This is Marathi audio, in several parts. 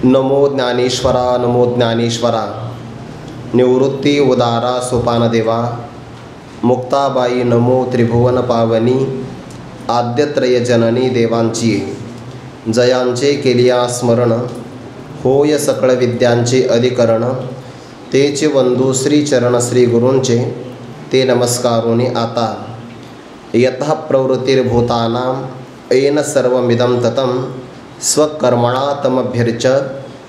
नमो ज्ञानेश्वरा नमो ज्ञानेश्वरा। निवृत्ती उदारा सोपानदेवा। मुक्ताबाई नमो त्रिभुवन पावनी। आद्यत्रय जननी देवांची जयांचे केलिया स्मरण। होय सकळ विद्यांचे अधिकरण। तेचे वंदू श्री चरण श्री गुरूंचे ते नमस्कारोनी आता। यतः प्रवृत्तिर्भूतानां येन सर्वमिदं ततं स्वकर्मणा तमभ्यर्च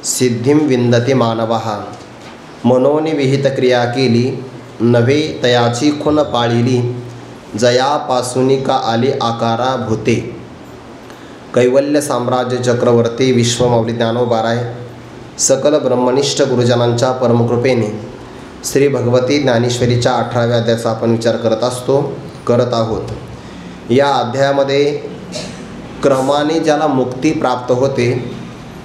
सिद्धिं विंदती मानवः। मनोनी विहित क्रिया केली नव्हे तयाची खुन पाळिली। जयापासूनी का आली आकारा भूते। कैवल्य साम्राज्य चक्रवर्ती विश्वमौली ज्ञानोबाराय सकल ब्रह्मनिष्ठ गुरुजनांच्या परमकृपेने श्री भगवती ज्ञानेश्वरीच्या 18व्या अध्यायाचा आपण विचार करत आहोत। या अध्यायामध्ये क्रमाने ज्याला मुक्ती प्राप्त होते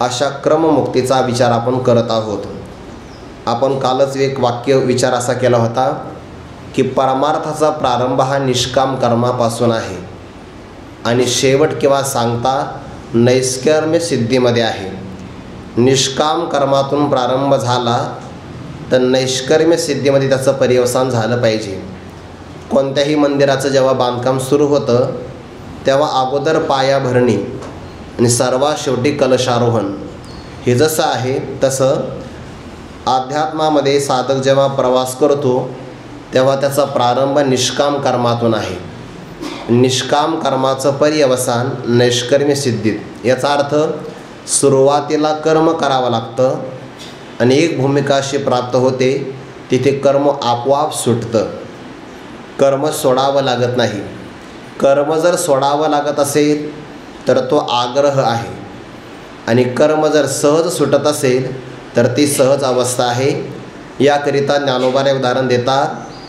अशा क्रममुक्तीचा विचार आपण करत आहोत। आपण कालच एक वाक्य विचार असा केला होता की परमार्थाचा प्रारंभ हा निष्काम कर्मापासून आहे आणि शेवट किंवा सांगता नैष्कर्म्य सिद्धीमध्ये आहे। निष्काम कर्मातून प्रारंभ झाला तर नैष्कर्म्य सिद्धीमध्ये त्याचं पर्यवसान झालं पाहिजे। कोणत्याही मंदिराचं जेव्हा बांधकाम सुरू होतं तेव्हा अगोदर पाया भरणी आणि सर्वात शेवटी कलशारोहण हे जसं आहे तसं अध्यात्मामध्ये साधक जेव्हा प्रवास करतो तेव्हा त्याचा प्रारंभ निष्काम कर्मातून आहे। निष्काम कर्माचं पर्यवसान नैष्कर्म्य सिद्धीत। याचा अर्थ सुरुवातीला कर्म करावं लागतं आणि एक भूमिका अशी प्राप्त होते तिथे कर्म आपोआप सुटतं। कर्म सोडावं लागत नाही। कर्म जर सोडावं लागत असेल तर तो आग्रह आहे आणि कर्म जर सहज सुटत असेल तर ती सहज अवस्था आहे। याकरिता ज्ञानोबाने उदाहरण देतात,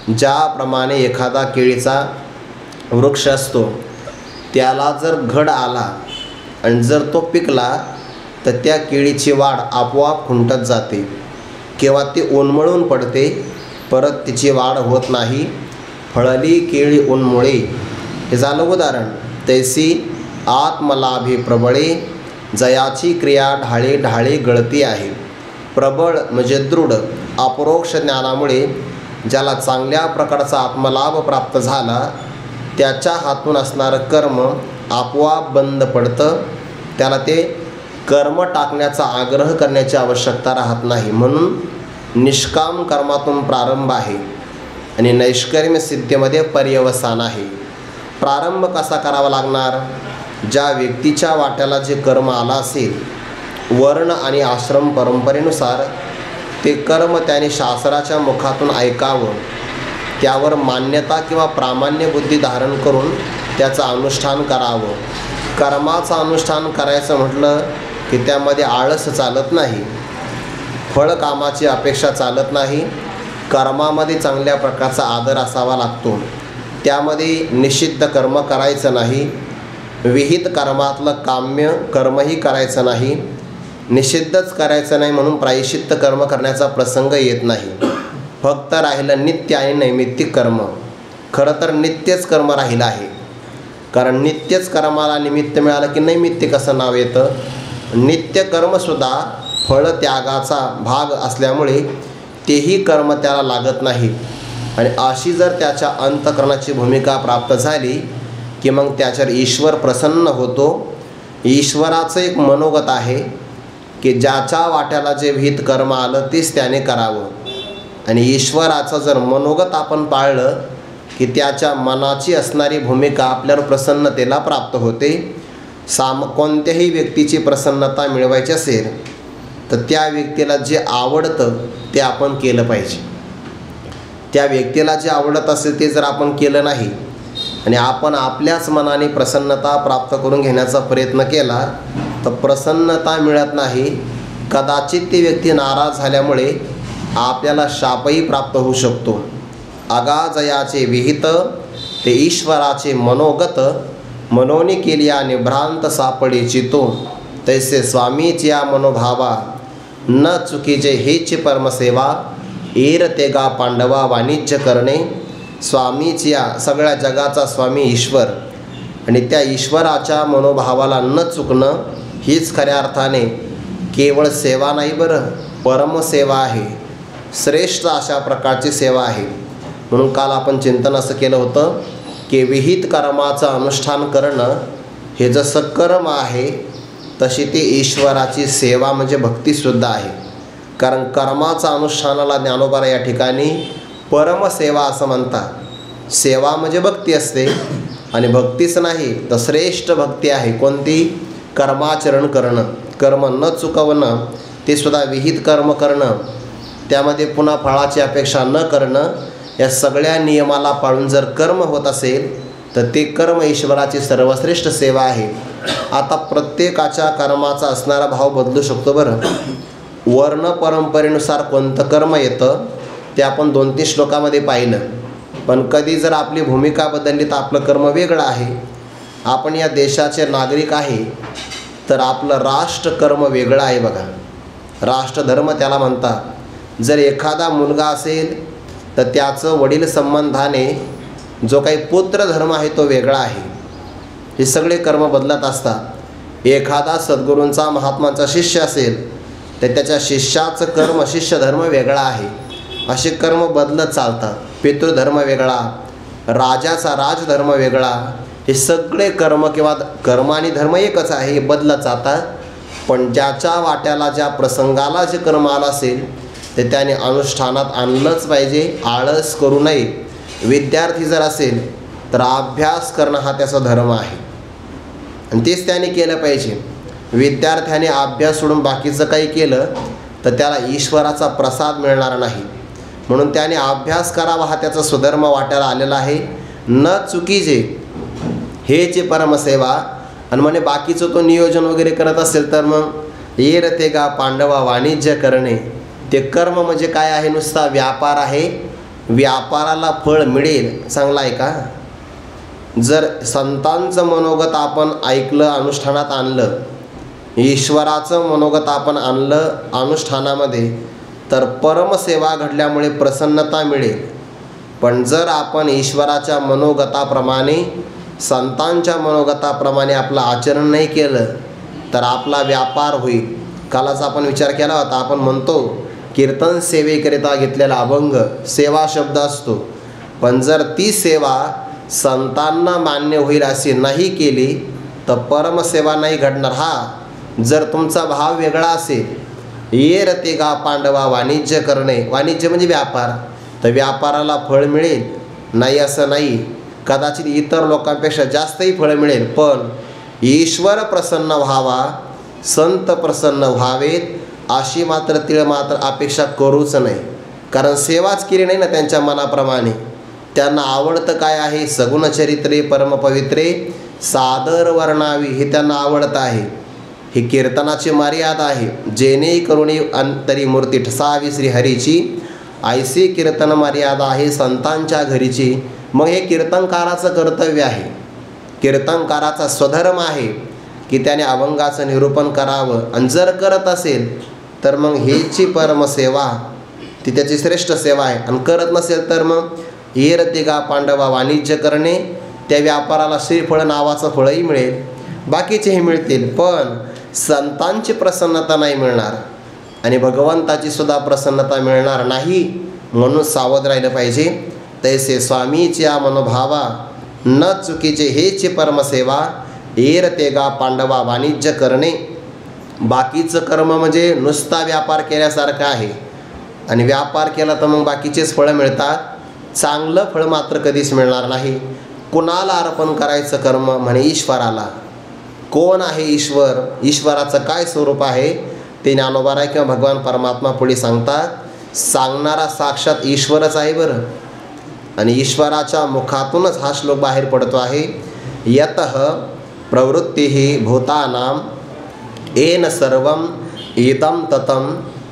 ज्याप्रमाणे एखादा केळीचा वृक्ष असतो त्याला जर घड आला आणि जर तो पिकला तर त्या केळीची वाढ आपोआप खुंटत जाते किंवा ती उन्मळून पडते, परत तिची वाढ होत नाही। फळली केळी उन्मळे हे झालं उदाहरण। तैसी आत्मलाभे प्रबळे जयाची क्रिया ढाळे ढाळे गळती आहे। प्रबळ म्हणजे दृढ। अपरोक्ष ज्ञानामुळे ज्याला चांगल्या प्रकारचा आत्मलाभ प्राप्त झाला त्याच्या हातून असणारं कर्म आपोआप बंद पडतं। त्याला ते कर्म टाकण्याचा आग्रह करण्याची आवश्यकता राहत नाही। म्हणून निष्काम कर्मातून प्रारंभ आहे आणि नैष्कर्म्य सिद्धीमध्ये पर्यवसान आहे। प्रारंभ कसा करावा लागणार? ज्या व्यक्तीच्या वाट्याला जे कर्म आला असेल वर्ण आणि आश्रम परंपरेनुसार ते कर्म त्याने शास्त्राच्या मुखातून ऐकावं, त्यावर मान्यता किंवा प्रामाण्य बुद्धी धारण करून त्याचं अनुष्ठान करावं। कर्माचं अनुष्ठान करायचं म्हटलं की त्यामध्ये आळस चालत नाही, फळ कामाची अपेक्षा चालत नाही। कर्मामध्ये चांगल्या प्रकारचा आदर असावा लागतो। त्यामध्ये निषिद्ध कर्म करायचं नाही, विहित कर्मातलं काम्य कर्मही करायचं नाही, निषिद्धच करायचं नाही म्हणून प्रायश्चित्त कर्म करण्याचा प्रसंग येत नाही। फक्त राहिलं नित्य आणि नैमित्तिक कर्म। खरं तर नित्यच कर्म राहिलं आहे, कारण नित्यच कर्माला निमित्त मिळालं की नैमित्तिक असं नाव येतं। नित्य कर्मसुद्धा फळ त्यागाचा भाग असल्यामुळे तेही कर्म त्याला लागत नाही आणि अशी जर त्याच्या अंतःकरणाची भूमिका प्राप्त झाली की मग त्याच्यावर ईश्वर प्रसन्न होतो। ईश्वराचं एक मनोगत आहे की ज्याच्या वाट्याला जे विहित कर्म आलं तेच त्याने करावं आणि ईश्वराचं जर मनोगत आपण पाळलं की त्याच्या मनाची असणारी भूमिका आपल्यावर प्रसन्नतेला प्राप्त होते। कोणत्याही व्यक्तीची प्रसन्नता मिळवायची असेल तर त्या व्यक्तीला जे आवडतं ते आपण केलं पाहिजे। त्या व्यक्तीला जे आवडत असेल ते जर आपण केलं नाही आणि आपण आपल्याच मनाने प्रसन्नता प्राप्त करून घेण्याचा प्रयत्न केला तर प्रसन्नता मिळत नाही। कदाचित ती व्यक्ती नाराज झाल्यामुळे आपल्याला शापही प्राप्त होऊ शकतो। अगाजयाचे विहित ते ईश्वराचे मनोगत। मनोनी केलिया निभ्रांत सापडे चितो तैसे स्वामीच्या मनोभावा। न चुकीचे हेची परमसेवा एर तेगा पांडवा वाणिज्य करणे। स्वामीच्या सगळ्या जगाचा स्वामी ईश्वर आणि त्या ईश्वराच्या मनोभावाला न चुकणं हीच खऱ्या अर्थाने केवळ सेवा नाही बरं, परमसेवा आहे, श्रेष्ठ अशा प्रकारची सेवा आहे. म्हणून काल आपण चिंतन असं केलं होतं की विहित कर्माचं अनुष्ठान करणं हे जसं कर्म आहे तशी ती ईश्वराची सेवा म्हणजे भक्तीसुद्धा आहे. कारण कर्माचा अनुष्ठानाला ज्ञानोबा या ठिकाणी परमसेवा असं म्हणतात. सेवा म्हणजे भक्ती असते आणि भक्तीच नाही तर श्रेष्ठ भक्ती आहे. कोणती? कर्माचरण करणं, कर्म न चुकवणं, ते सुद्धा विहित कर्म करणं, त्यामध्ये पुन्हा फळाची अपेक्षा न करणं. या सगळ्या नियमाला पाळून जर कर्म होत असेल तर ते कर्म ईश्वराची सर्वश्रेष्ठ सेवा आहे. आता प्रत्येकाच्या कर्माचा असणारा भाव बदलू शकतो बरं. वर्ण परंपरेनुसार कोणतं कर्म येतं ते आपण 2-3 श्लोकामध्ये पाहिलं. पण कधी जर आपली भूमिका बदलली तर आपलं कर्म वेगळं आहे. आपण या देशाचे नागरिक आहे तर आपलं राष्ट्रकर्म वेगळं आहे बघा. राष्ट्रधर्म त्याला म्हणतात. जर एखादा मुलगा असेल तर त्याचं वडील संबंधाने जो काही पुत्रधर्म आहे तो वेगळा आहे. हे सगळे कर्म बदलत असतात. एखादा सद्गुरूंचा महात्मांचा शिष्य असेल तर त्याच्या शिष्याचं कर्म शिष्यधर्म वेगळा आहे. असे कर्म बदलत चालतात. पितृधर्म वेगळा, राजाचा राजधर्म वेगळा. हे सगळे कर्म किंवा कर्म आणि धर्म एकच आहे, हे बदलत जातात. पण ज्याच्या वाट्याला ज्या प्रसंगाला जे कर्म आलं असेल ते त्याने अनुष्ठानात आणलंच पाहिजे, आळस करू नये. विद्यार्थी जर असेल तर अभ्यास करणं हा त्याचा धर्म आहे आणि तेच त्याने केलं पाहिजे. विद्यार्थ्याने अभ्यास सोडून बाकीचं काही केलं तर त्याला ईश्वराचा प्रसाद मिळणार नाही. म्हणून त्याने अभ्यास करावा हा त्याचा सुधर्म वाट्याला आलेला आहे. न चुकीचे हेचे परमसेवा. आणि म्हणे बाकीचं तो नियोजन वगैरे करत असेल तर मग ये रते गा पांडवा वाणिज्य करणे. ते कर्म म्हणजे काय आहे? नुसता व्यापार आहे. व्यापाराला फळ मिळेल, चांगला आहे का? जर संतांचं मनोगत आपण ऐकलं, अनुष्ठानात आणलं, ईश्वराचं मनोगत आपण आणलं अनुष्ठानामध्ये, तर परमसेवा घडल्यामुळे प्रसन्नता मिळेल. पण जर आपण ईश्वराच्या मनोगताप्रमाणे, संतांच्या मनोगताप्रमाणे आपलं आचरण नाही केलं तर आपला व्यापार होईल. कालच आपण विचार केला होता. आपण म्हणतो कीर्तन सेवेकरिता घेतलेला अभंग सेवा शब्द असतो. पण जर ती सेवा संतांना मान्य होईल अशी नाही केली तर परमसेवा नाही घडणार. हा जर तुमचा भाव वेगळा असेल, ये रते गा पांडवा वाणिज्य करणे, वाणिज्य म्हणजे व्यापार, तर व्यापाराला फळ मिळेल नाही असं नाही. कदाचित इतर लोकांपेक्षा जास्तही फळ मिळेल. पण ईश्वर प्रसन्न व्हावा, संत प्रसन्न व्हावेत अशी मात्र तिळ मात्र अपेक्षा करूच नाही. कारण सेवाच केली नाही ना त्यांच्या मनाप्रमाणे. त्यांना आवडतं काय आहे? सगुणचरित्रे परमपवित्रे सादर वर्णावी, हे त्यांना आवडतं आहे. ही कीर्तनाची मर्यादा आहे. जेणे करुणी अंतरी मूर्ती ठसावी श्रीहरीची, ऐसी कीर्तन मर्यादा आहे संतांच्या घरीची. मग हे कीर्तनकाराचं कर्तव्य आहे. कीर्तनकाराचा स्वधर्म आहे की त्याने अभंगाचं निरूपण करावं. आणि जर करत असेल तर मग हेची परमसेवा, ती त्याची श्रेष्ठ सेवा आहे. आणि करत नसेल तर मग ये रते गा पांडवा वाणिज्य करणे, त्या व्यापाराला श्रीफळ नावाचं फळही मिळेल, बाकीचेही मिळतील, पण संतांची प्रसन्नता नाही मिळणार आणि भगवंताची सुद्धा प्रसन्नता मिळणार नाही. म्हणून सावध राहिलं पाहिजे. तैसे स्वामीच्या मनोभावा न चुकीचे हेची परमसेवा, ये रते गा पांडवा वाणिज्य करणे. बाकीचं कर्म म्हणजे नुसता व्यापार केल्यासारखं आहे. आणि व्यापार केला तर मग बाकीचेच फळं मिळतात, चांगलं फळ मात्र कधीच मिळणार नाही. कुणाला अर्पण करायचं कर्म? म्हणे ईश्वराला. कोण आहे ईश्वर? ईश्वराचं काय स्वरूप आहे ते ज्ञानोबा किंवा भगवान परमात्मा पुढे सांगतात. सांगणारा साक्षात ईश्वरच आहे बरं. आणि ईश्वराच्या मुखातूनच हा श्लोक बाहेर पडतो आहे. यतः प्रवृत्ती भूतानां येन सर्वं इदं ततं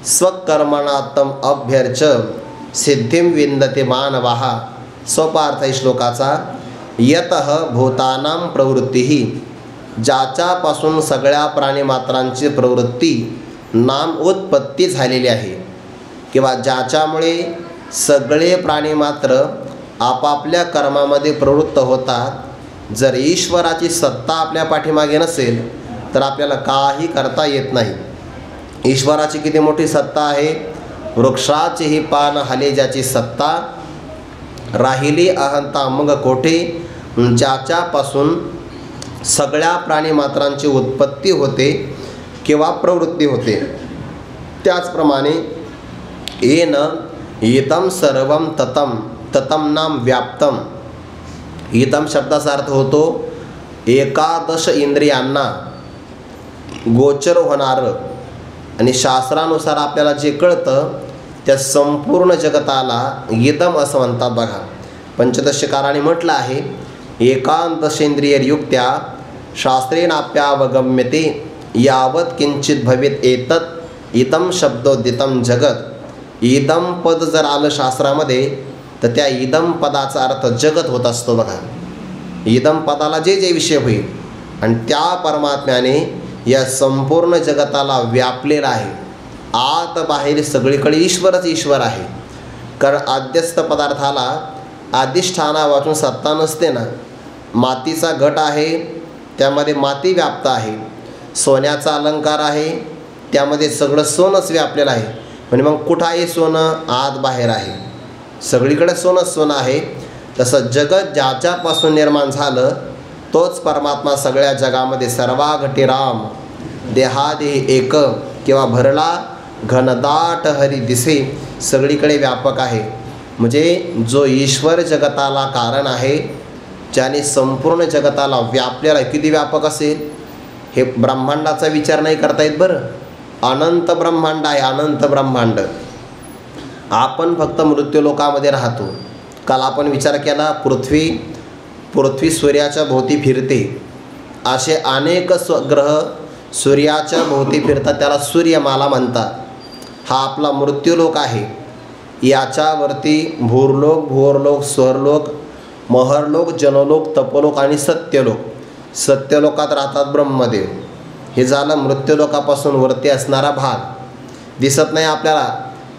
स्वकर्मणात्म अभ्यर्च सिद्धिं विंदते मानवाः. स्वपार्थ श्लोकाचा यतः भूतानां प्रवृत्ती, ज्याच्यापासून सगळ्या प्राणीमात्रांची प्रवृत्ती नाम उत्पत्ती झालेली आहे किंवा ज्याच्यामुळे सगळे प्राणीमात्र आपापल्या कर्मामध्ये प्रवृत्त होतात. जर ईश्वराची सत्ता आपल्या पाठीमागे नसेल तर आपल्याला काही करता येत नाही. ईश्वराची किती मोठी सत्ता आहे. वृक्षाचीही पान हाले ज्याची सत्ता, राहिली अहंता मग कोठे, ज्याच्यापासून सगळ्या प्राणीमात्रांची उत्पत्ती होते किंवा प्रवृत्ती होते. त्याचप्रमाणे येन इदं सर्वं ततं ततं नाम व्याप्तम. इदं शब्दाचा अर्थ होतो एकादश इंद्रियांना गोचर होणारं आणि शास्त्रानुसार आपल्याला जे कळतं त्या संपूर्ण जगताला इदम असं म्हणतात. बघा, पंचदशकाराने म्हटलं आहे एकादशेंद्रिययुक्त्या शास्त्रेणाप्यावगम्यते यावत किंचित भवेत एतत् इदम शब्दोदितम जगत. इदम पद जर आलं शास्त्रामध्ये तर त्या इदम पदाचा अर्थ जगत होत असतो. बघा, इदम पदाला जे जे विषय होईल आणि त्या परमात्म्याने या संपूर्ण जगताला व्यापलेला आहे. आत बाहेर सगळीकडे ईश्वरच ईश्वर आहे. कारण आद्यस्थ पदार्थाला अधिष्ठानापासून सत्ता नसते ना. मातीचा घट आहे त्यामध्ये माती व्याप्त आहे. सोन्याचा अलंकार आहे त्यामध्ये सगळं सोनंच व्यापलेलं आहे. म्हणजे मग कुठं आहे सोनं? आत बाहेर आहे, सगळीकडे सोनंच सोनं आहे. तसं जगत ज्याच्यापासून निर्माण झालं तोच परमात्मा सगळ्या जगामध्ये सर्वा घटी राम देहादेह एक किंवा भरला घनदाट हरी दिसे सगळीकडे व्यापक आहे. म्हणजे जो ईश्वर जगताला कारण आहे, ज्याने संपूर्ण जगताला व्यापलेला आहे. किती व्यापक असेल हे ब्रह्मांडाचा विचार नाही करता येत बरं. अनंत ब्रह्मांड आहे, अनंत ब्रह्मांड. आपण फक्त मृत्यूलोकामध्ये राहतो. काल आपण विचार केला पृथ्वी सूर्याच्या भोवती फिरते. असे अनेक ग्रह सूर्याच्या भोवती फिरतात, त्याला सूर्यमाला म्हणतात. हा आपला मृत्यूलोक आहे. याच्यावरती भूरलोक, भुवरलोक, स्वर्लोक, महरलोक, जनलोक, तपलोक आणि सत्यलोक. सत्यलोकात राहतात ब्रह्मदेव. हे झालं मृत्यूलोकापासून वरती असणारा भाग. दिसत नाही आपल्याला,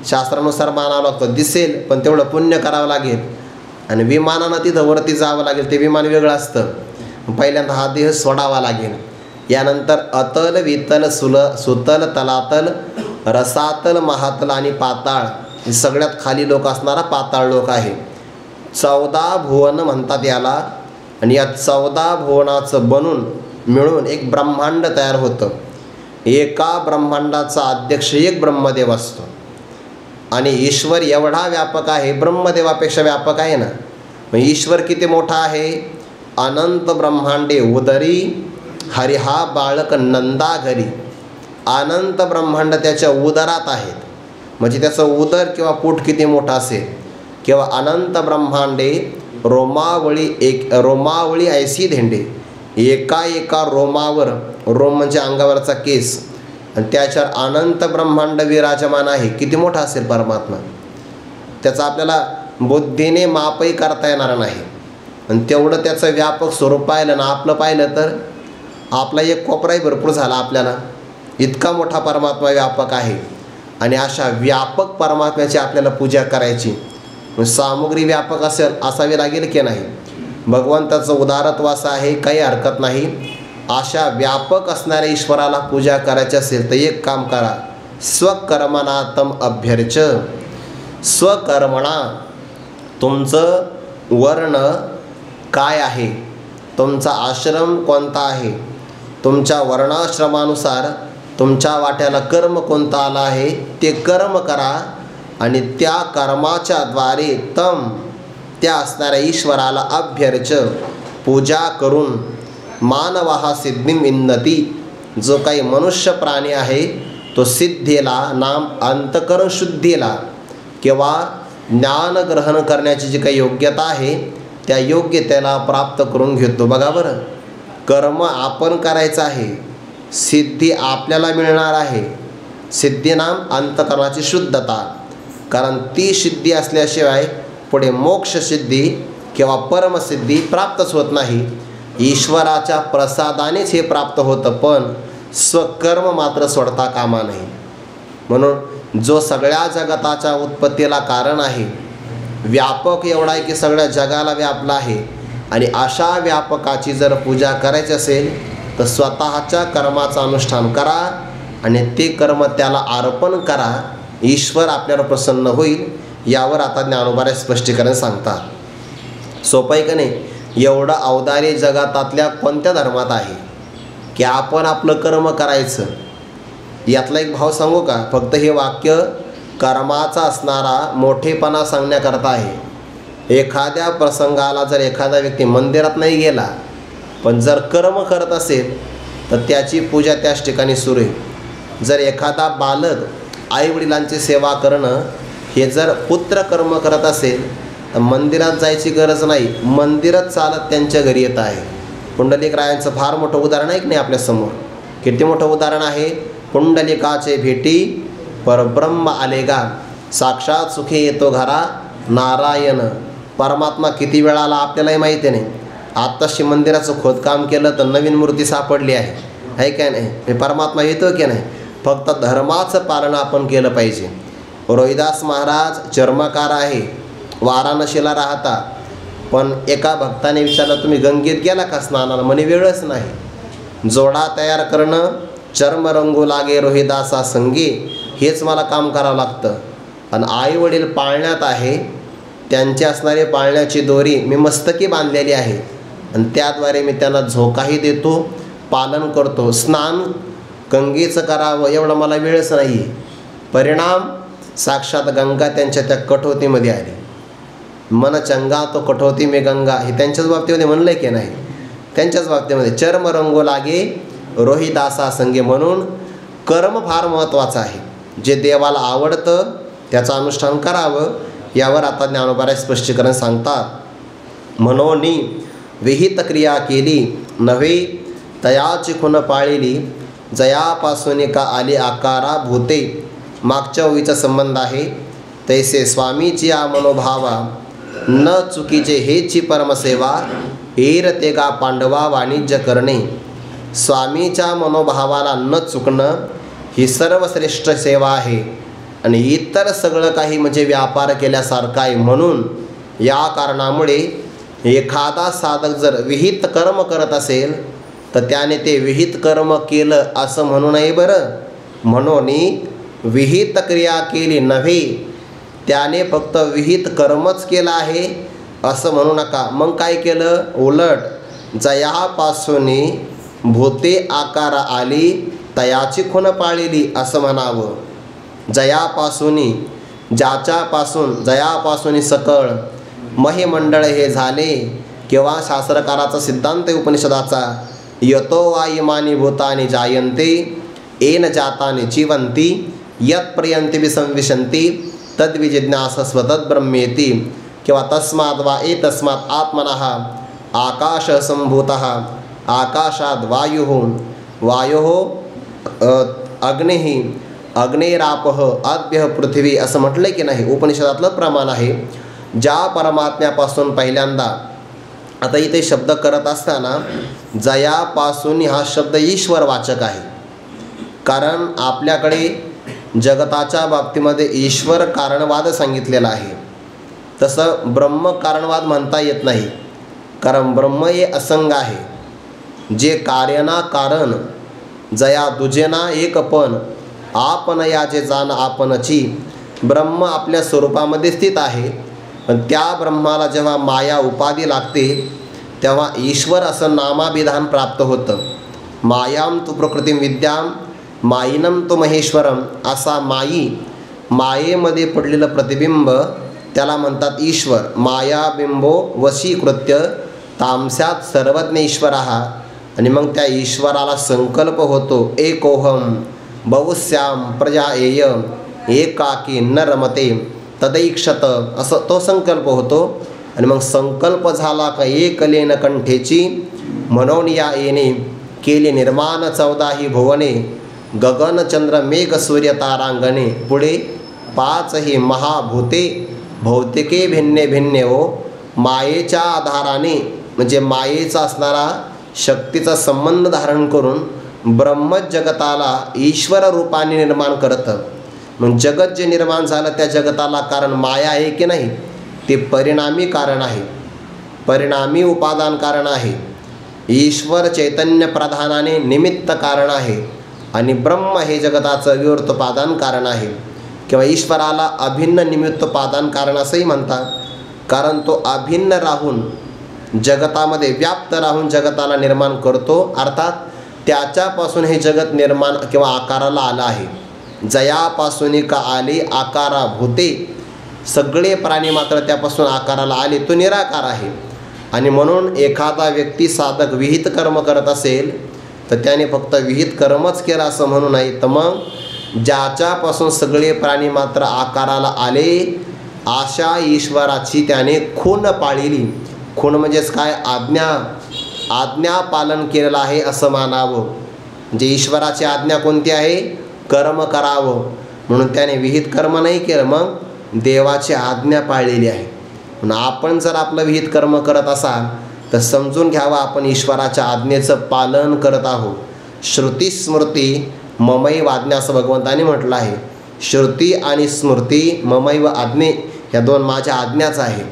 शास्त्रानुसार मानावं लागतं. दिसेल पण तेवढं पुण्य करावं लागेल आणि विमानानं तिथं वरती जावं लागेल. ते विमान वेगळं असतं. पहिल्यांदा हा देह सोडावा लागेल. यानंतर अतल, वितल, सुतल, तलातल, रसातल, महातल आणि पाताळ. हे सगळ्यात खाली लोक असणारा पाताळ लोक आहे. 14 भुवन म्हणतात याला. आणि या 14 भुवनाचं बनून मिळून एक ब्रह्मांड तयार होतं. एका ब्रह्मांडाचा अध्यक्ष एक ब्रह्मदेव असतो. आणि ईश्वर एवढा व्यापक आहे, ब्रह्मदेवापेक्षा व्यापक आहे ना. मग ईश्वर किती मोठा आहे? अनंत ब्रह्मांडे उदरी हरिहा बाळक नंदा घरी. अनंत ब्रह्मांड त्याच्या उदरात आहेत. म्हणजे त्याचं उदर किंवा पोट किती मोठं असेल. किंवा अनंत ब्रह्मांडे रोमावळी ऐसी धेंडे. एका एका रोमावर, रोम म्हणजे अंगावरचा केस, आणि त्याच्यावर अनंत ब्रह्मांड विराजमान आहे. किती मोठा असेल परमात्मा, त्याचा आपल्याला बुद्धीने मापही करता येणार नाही. आणि तेवढं त्याचं व्यापक स्वरूप पाहिलं ना, आपलं पाहिलं तर आपला एक कोपराही भरपूर झाला आपल्याला. इतका मोठा परमात्मा व्यापक आहे. आणि अशा व्यापक परमात्म्याची आपल्याला पूजा करायची. सामुग्री व्यापक असावी लागेल की नाही. भगवंताचं उदारत्व असं आहे, काही हरकत नाही. अशा व्यापक असणाऱ्या ईश्वराला पूजा करायची असेल तर एक काम करा, स्वकर्मणातम अभ्यर्च. स्वकर्मणा, तुमचं वर्ण काय आहे, तुमचा आश्रम कोणता आहे, तुमच्या वर्णाश्रमानुसार तुमच्या वाट्याला कर्म कोणता आला आहे ते कर्म करा. आणि त्या कर्माच्या द्वारे त्या असणाऱ्या ईश्वराला अभ्यर्च, पूजा करून मानवाहा सिद्धीम विंदती. जो काही मनुष्य प्राणी आहे तो सिद्धीला, नाम अंतकरण शुद्धीला किंवा ज्ञान ग्रहण करण्याची जी काही योग्यता आहे त्या योग्यतेला प्राप्त करून घेतो. बघा बरं, कर्म आपण करायचं आहे, सिद्धी आपल्याला मिळणार आहे. सिद्धी नाम अंतकरणाची शुद्धता. कारण ती सिद्धी असल्याशिवाय पुढे मोक्षसिद्धी किंवा परमसिद्धी प्राप्तच होत नाही. ईश्वराच्या प्रसादानेच हे प्राप्त होतं, पण स्वकर्म मात्र सोडता कामा नाही. म्हणून जो सगळ्या जगताच्या उत्पत्तीला कारण आहे, व्यापक एवढा आहे की सगळ्या जगाला व्यापला आहे. आणि अशा व्यापकाची जर पूजा करायची असेल तर स्वतःच्या कर्माचं अनुष्ठान करा आणि ते कर्म त्याला अर्पण करा, ईश्वर आपल्याला प्रसन्न होईल. यावर आता ज्ञानोबा स्पष्टीकरण सांगतात. सोपं आहे का नाही? एवढं अवदार्य जगातातल्या कोणत्या धर्मात आहे की आपण आपलं कर्म करायचं? यातला एक भाव सांगू का? फक्त हे वाक्य कर्माचा असणारा मोठेपणा सांगण्याकरता आहे. एखाद्या प्रसंगाला जर एखादा व्यक्ती मंदिरात नाही गेला पण जर कर्म करत असेल तर त्याची पूजा त्याच ठिकाणी सुरू आहे. जर एखादा बालक आईवडिलांची सेवा करणं हे जर पुत्र कर्म करत असेल तर मंदिरात जायची गरज नाही, मंदिरात चालत त्यांच्या घरी येत आहे. पुंडलिकरायांचं फार मोठं उदाहरण आहे की नाही आपल्यासमोर? किती मोठं उदाहरण आहे? पुंडलिकाचे भेटी परब्रह्म आलेगा, साक्षात सुखी येतो घरा नारायण. परमात्मा किती वेळा आला आपल्यालाही माहिती नाही. आत्ताशी मंदिराचं खोदकाम केलं तर नवीन मूर्ती सापडली आहे काय नाही? हे परमात्मा येतो की नाही? फक्त धर्माचं पालन आपण केलं पाहिजे. रोहिदास महाराज चर्मकार आहे, वाराणसीला राहता. पण एका भक्ताने विचारलं, तुम्ही गंगेत गेला का स्नानाला? म्हणे वेळच नाही. जोडा तयार करणं, चर्म रंगू लागे रोहिदासा संगी, हेच मला काम करावं लागतं. आणि आई वडील पाळण्यात आहे, त्यांची असणारी पाळण्याची दोरी मी मस्तकी बांधलेली आहे आणि त्याद्वारे मी त्यांना झोकाही देतो, पालन करतो. स्नान गंगेचं करावं एवढं मला वेळच नाही. परिणाम साक्षात गंगा त्यांच्या त्या कठोतीमध्ये आली. मन चंगा तो कठोती में गंगा, हे त्यांच्याच बाबतीमध्ये म्हणलं की नाही? त्यांच्याच बाबतीमध्ये चर्म रंगो लागे रोहिदासा संगे. म्हणून कर्म फार महत्त्वाचं आहे. जे देवाला आवडतं त्याचं अनुष्ठान करावं. यावर आता ज्ञानोबा स्पष्टीकरण सांगतात. मनोनी विहित क्रिया केली नव्हे तयाची खुन पाळिली, जयापासून का आली आकारा भूते. मागच्या ओळीचा संबंध आहे. तैसे स्वामीची या मनोभावा न चुकीचे हेची परमसेवा, एर तेगा पांडवा वाणिज्य करणे. स्वामीच्या मनोभावाला न चुकणं ही सर्वश्रेष्ठ सेवा आहे आणि इतर सगळं काही म्हणजे व्यापार केल्यासारखं आहे. म्हणून या कारणामुळे एखादा साधक जर विहित कर्म करत असेल तर त्याने ते विहित कर्म केलं असं म्हणू नये बरं. म्हणून विहित क्रिया केली नव्हे, त्याने फक्त विहित कर्मच केलं आहे असं म्हणू नका. मग काय केलं? उलट जयापासून भूते आकार आली तयाची खुन पाळिली असं म्हणावं. जयापासून, ज्याच्यापासून, जयापासून सकळ महिमंडळ हे झाले. किंवा शास्त्रकाराचा सिद्धांत उपनिषदाचा, यतो वा इमानी भूतानी जायन्ते येन जातानी जीवन्ति यत्प्रयन्ति विसंविशन्ति तद्विजिज्ञासस्व तद्ब्रह्मेति. किंवा तस्माद् वा एतस्मात् आत्मनः आकाशः सम्भूतः आकाशाद् वायुः वायोः अग्निः अग्नेरापः आद्यः पृथ्वी असं म्हटलं की नाही? उपनिषदातलं प्रमाण आहे. ज्या परमात्म्यापासून पहिल्यांदा, आता इथे शब्द करत असताना जयापासून हा शब्द ईश्वरवाचक आहे. कारण आपल्याकडे जगताच्या बाबतीमध्ये ईश्वर कारणवाद सांगितलेला आहे. तसं ब्रह्म कारणवाद म्हणता येत नाही. कारण ब्रह्म हे असंग आहे, जे कार्यना कारण, जया दुजेना एकपण, आपण याचे जाण आपणची. ब्रह्म आपल्या स्वरूपामध्ये स्थित आहे. पण त्या ब्रह्माला जेव्हा माया उपाधी लागते तेव्हा ईश्वर असं नामाभिधान प्राप्त होतं. मायाम तु प्रकृतीम विद्याम मायिनम तो महेश्वरम. असा मायेमध्ये पडलेलं प्रतिबिंब त्याला म्हणतात ईश्वर. मायाबिंबो वशीकृत्य तामस्यात सर्वज्ञ ईश्वरः. आणि मग त्या ईश्वराला संकल्प होतो, एकोहम बहुश्याम प्रजा एय एकाकी न रमते तदैक्षत, असं तो संकल्प होतो. आणि मग संकल्प झाला का एकलेन कंठेची म्हणून या येणे केले निर्माण 14 भुवने गगन चंद्र मेघ सूर्य तारांगणे. पुढे 5 महाभूते भौतिके भिन्ने भिन्ने हो. मायेच्या आधाराने म्हणजे मायेचा असणारा शक्तीचा संबंध धारण करून ब्रह्म जगताला ईश्वर रूपाने निर्माण करतं. मग जगत जे निर्माण झालं त्या जगताला कारण माया आहे की नाही? ते परिणामी कारण आहे, परिणामी उपादान कारण आहे. ईश्वर चैतन्य प्रधानाने निमित्त कारण आहे. आणि ब्रह्म हे जगताचं विवर्तोपादान कारण आहे किंवा ईश्वराला अभिन्न निमित्तोपादान कारण असंही म्हणतात, कारण तो अभिन्न राहून जगतामध्ये व्याप्त राहून जगताला निर्माण करतो, अर्थात त्याच्यापासून हे जगत निर्माण किंवा आकाराला आलं आहे. जयापासून का आले आकारा भूते, सगळे प्राणी मात्र त्यापासून आकाराला आले, तो निराकार आहे. आणि म्हणून एखादा व्यक्ती साधक विहित कर्म करत असेल तर त्याने फक्त विहित कर्मच केलं असं म्हणू नये, तर मग ज्याच्यापासून सगळे प्राणी मात्र आकाराला आले अशा ईश्वराची त्याने खून पाळली. खून म्हणजेच काय? आज्ञा पालन केलेलं आहे असं मानावं. म्हणजे ईश्वराची आज्ञा कोणती आहे? कर्म करावं. म्हणून त्याने विहित कर्म नाही केलं, मग देवाची आज्ञा पाळलेली आहे. म्हणून आपण जर आपलं विहित कर्म करत असाल तर समजून घ्यावं आपण ईश्वराच्या आज्ञेचं पालन करत आहोत. श्रुती स्मृती ममैव आज्ञा असं भगवंताने म्हटलं आहे. श्रुती आणि स्मृती ममैव आज्ञे ह्या दोन माझ्या आज्ञाच आहे,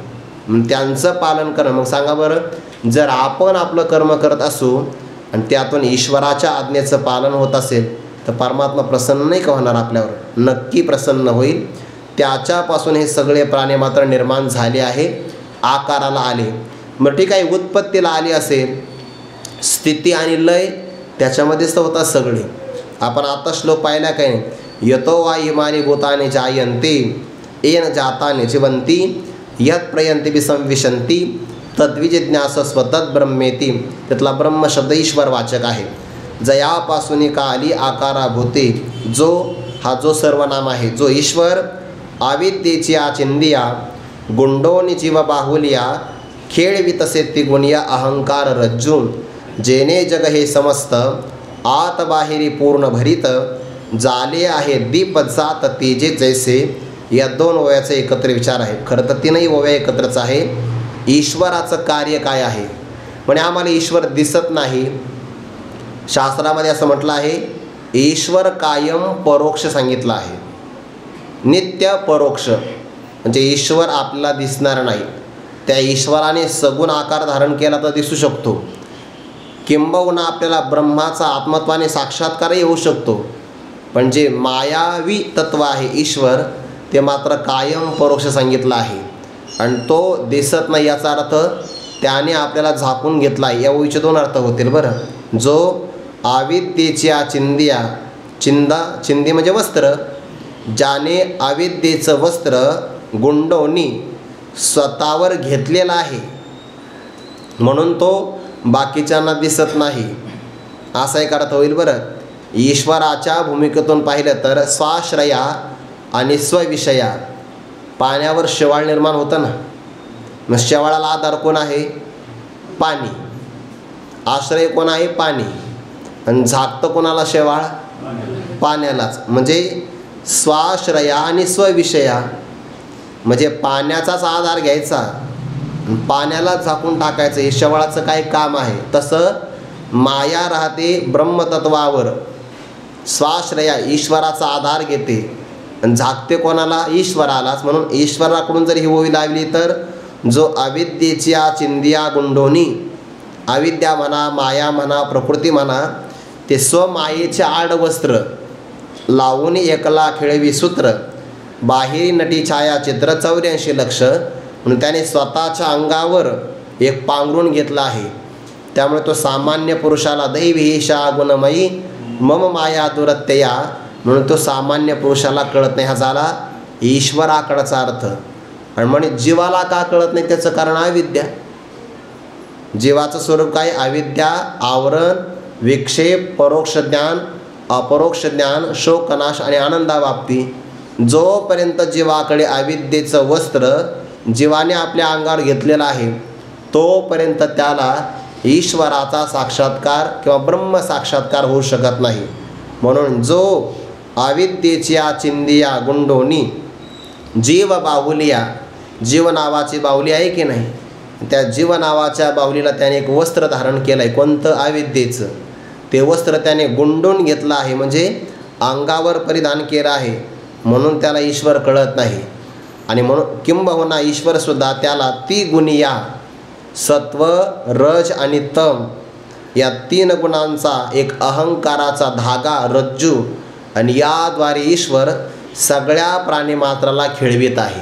त्यांचं पालन करणं. मग सांगा बरं, जर आपण आपलं कर्म करत असू आणि त्यातून ईश्वराच्या आज्ञेचं पालन होत असेल तर परमात्मा प्रसन्न नाही का होणार आपल्यावर? नक्की प्रसन्न होईल. त्याच्यापासून हे सगळे प्राणी मात्र निर्माण झाले आहे, आकाराला आले. मग ठीक आहे, उत्पत्तीला आली असेल, स्थिती आणि लय त्याच्यामध्येच तर होतात सगळे. आपण आता श्लोक पाहिला काय? यतो वा इमानी भूतानि जायन्ते येन जातानि जीवन्ति यत् प्रयन्ति विसंविशन्ति तद्विजिज्ञासस्व तद्ब्रह्मेति. त्यातला ब्रह्म शब्द ईश्वर वाचक आहे. जयापासून का आली आकारा भूते, जो सर्वनाम आहे, जो ईश्वर आविद्येची आचिंदिया गुंडोनी जीव बाहुलिया खेळवित सेती गुणिया अहंकार रज्जून जेने जग हे समस्त आत बाहेरी पूर्ण भरित जाले आहे दीप जात तेजे जैसे. या दोन ओव्याचे एकत्र विचार आहे. खरं तर तीनही ओव्या एकत्रच आहे. ईश्वराचं कार्य काय आहे? म्हणजे आम्हाला ईश्वर दिसत नाही. शास्त्रामध्ये असं म्हटलं आहे, ईश्वर कायम परोक्ष सांगितलं आहे. नित्य परोक्ष म्हणजे ईश्वर आपल्याला दिसणार नाही. त्या ईश्वराने सगुण आकार धारण केला तर दिसू शकतो, किंबहुना आपल्याला ब्रह्माचा आत्मत्वाने साक्षात्कारही होऊ शकतो. पण जे मायावी तत्व आहे ईश्वर, ते मात्र कायम परोक्ष सांगितलं आहे. आणि तो दिसत नाही याचा अर्थ त्याने आपल्याला झाकून घेतला आहे. या ओळीचे दोन अर्थ होतील बरं. जो आविद्येच्या चिंदी म्हणजे वस्त्र, ज्याने अविद्येचं वस्त्र गुंडोनी स्वतःवर घेतलेलं आहे म्हणून तो बाकीच्यांना दिसत नाही, असा एक अर्थ होईल बरं. ईश्वराच्या भूमिकेतून पाहिलं तर स्वाश्रया आणि स्वविषया. पाण्यावर शेवाळ निर्माण होतं ना, मग शेवाळाला आधार कोण आहे? पाणी. आश्रय कोण आहे? पाणी. आणि झाकतं कोणाला शेवाळ? पाण्यालाच. म्हणजे स्वाश्रया आणि स्वविषया म्हणजे पाण्याचाच आधार घ्यायचा, पाण्याला झाकून टाकायचं, हे शेवाळाचं काय काम आहे. तसं माया राहते ब्रह्मतत्वावर, स्वाश्रया ईश्वराचा आधार घेते आणि झाकते कोणाला? ईश्वरालाच. म्हणून ईश्वराकडून जर ही ओवी लावली तर जो अविद्येच्या चिंदिया गुंडोनी, अविद्या म्हणा, माया म्हणा, प्रकृती म्हणा, ते स्वमायेचे आडवस्त्र लावून एकला खेळवी सूत्र बाहेरी नटी छायाचित्र 84 लक्ष म्हणून त्याने स्वतःच्या अंगावर एक पांघरून घेतलं आहे. त्यामुळे तो सामान्य पुरुषाला दैवीशा गुणमयी मम माया दुरत्यया म्हणून तो सामान्य पुरुषाला कळत नाही. हा झाला ईश्वराकडचा अर्थ. आणि म्हणे जीवाला का कळत नाही? त्याचं कारण अविद्या. जीवाचं स्वरूप काय? अविद्या, आवरण, विक्षेप, परोक्ष ज्ञान, अपरोक्ष ज्ञान, शोकनाश आणि आनंदावाप्ती. जोपर्यंत जीवाकडे अविद्येचं वस्त्र जीवाने आपल्या अंगावर घेतलेलं आहे तोपर्यंत त्याला ईश्वराचा साक्षात्कार किंवा ब्रह्म साक्षात्कार होऊ शकत नाही. म्हणून जो अविद्येच्या चिंदिया गुंडोनी जीव बाहुलिया, जीव नावाची बाहुली आहे की नाही, त्या जीव नावाच्या बाहुलीला त्याने एक वस्त्र धारण केलं आहे. कोणतं? अविद्येचं. ते वस्त्र त्याने गुंडून घेतलं आहे म्हणजे अंगावर परिधान केलं आहे, म्हणून त्याला ईश्वर कळत नाही. आणि म्हणून किंबहुना ईश्वरसुद्धा त्याला ती गुणिया सत्व, रज आणि तम या 3 गुणांचा एक अहंकाराचा धागा रज्जू, आणि याद्वारे ईश्वर सगळ्या प्राणीमात्राला खेळवीत आहे.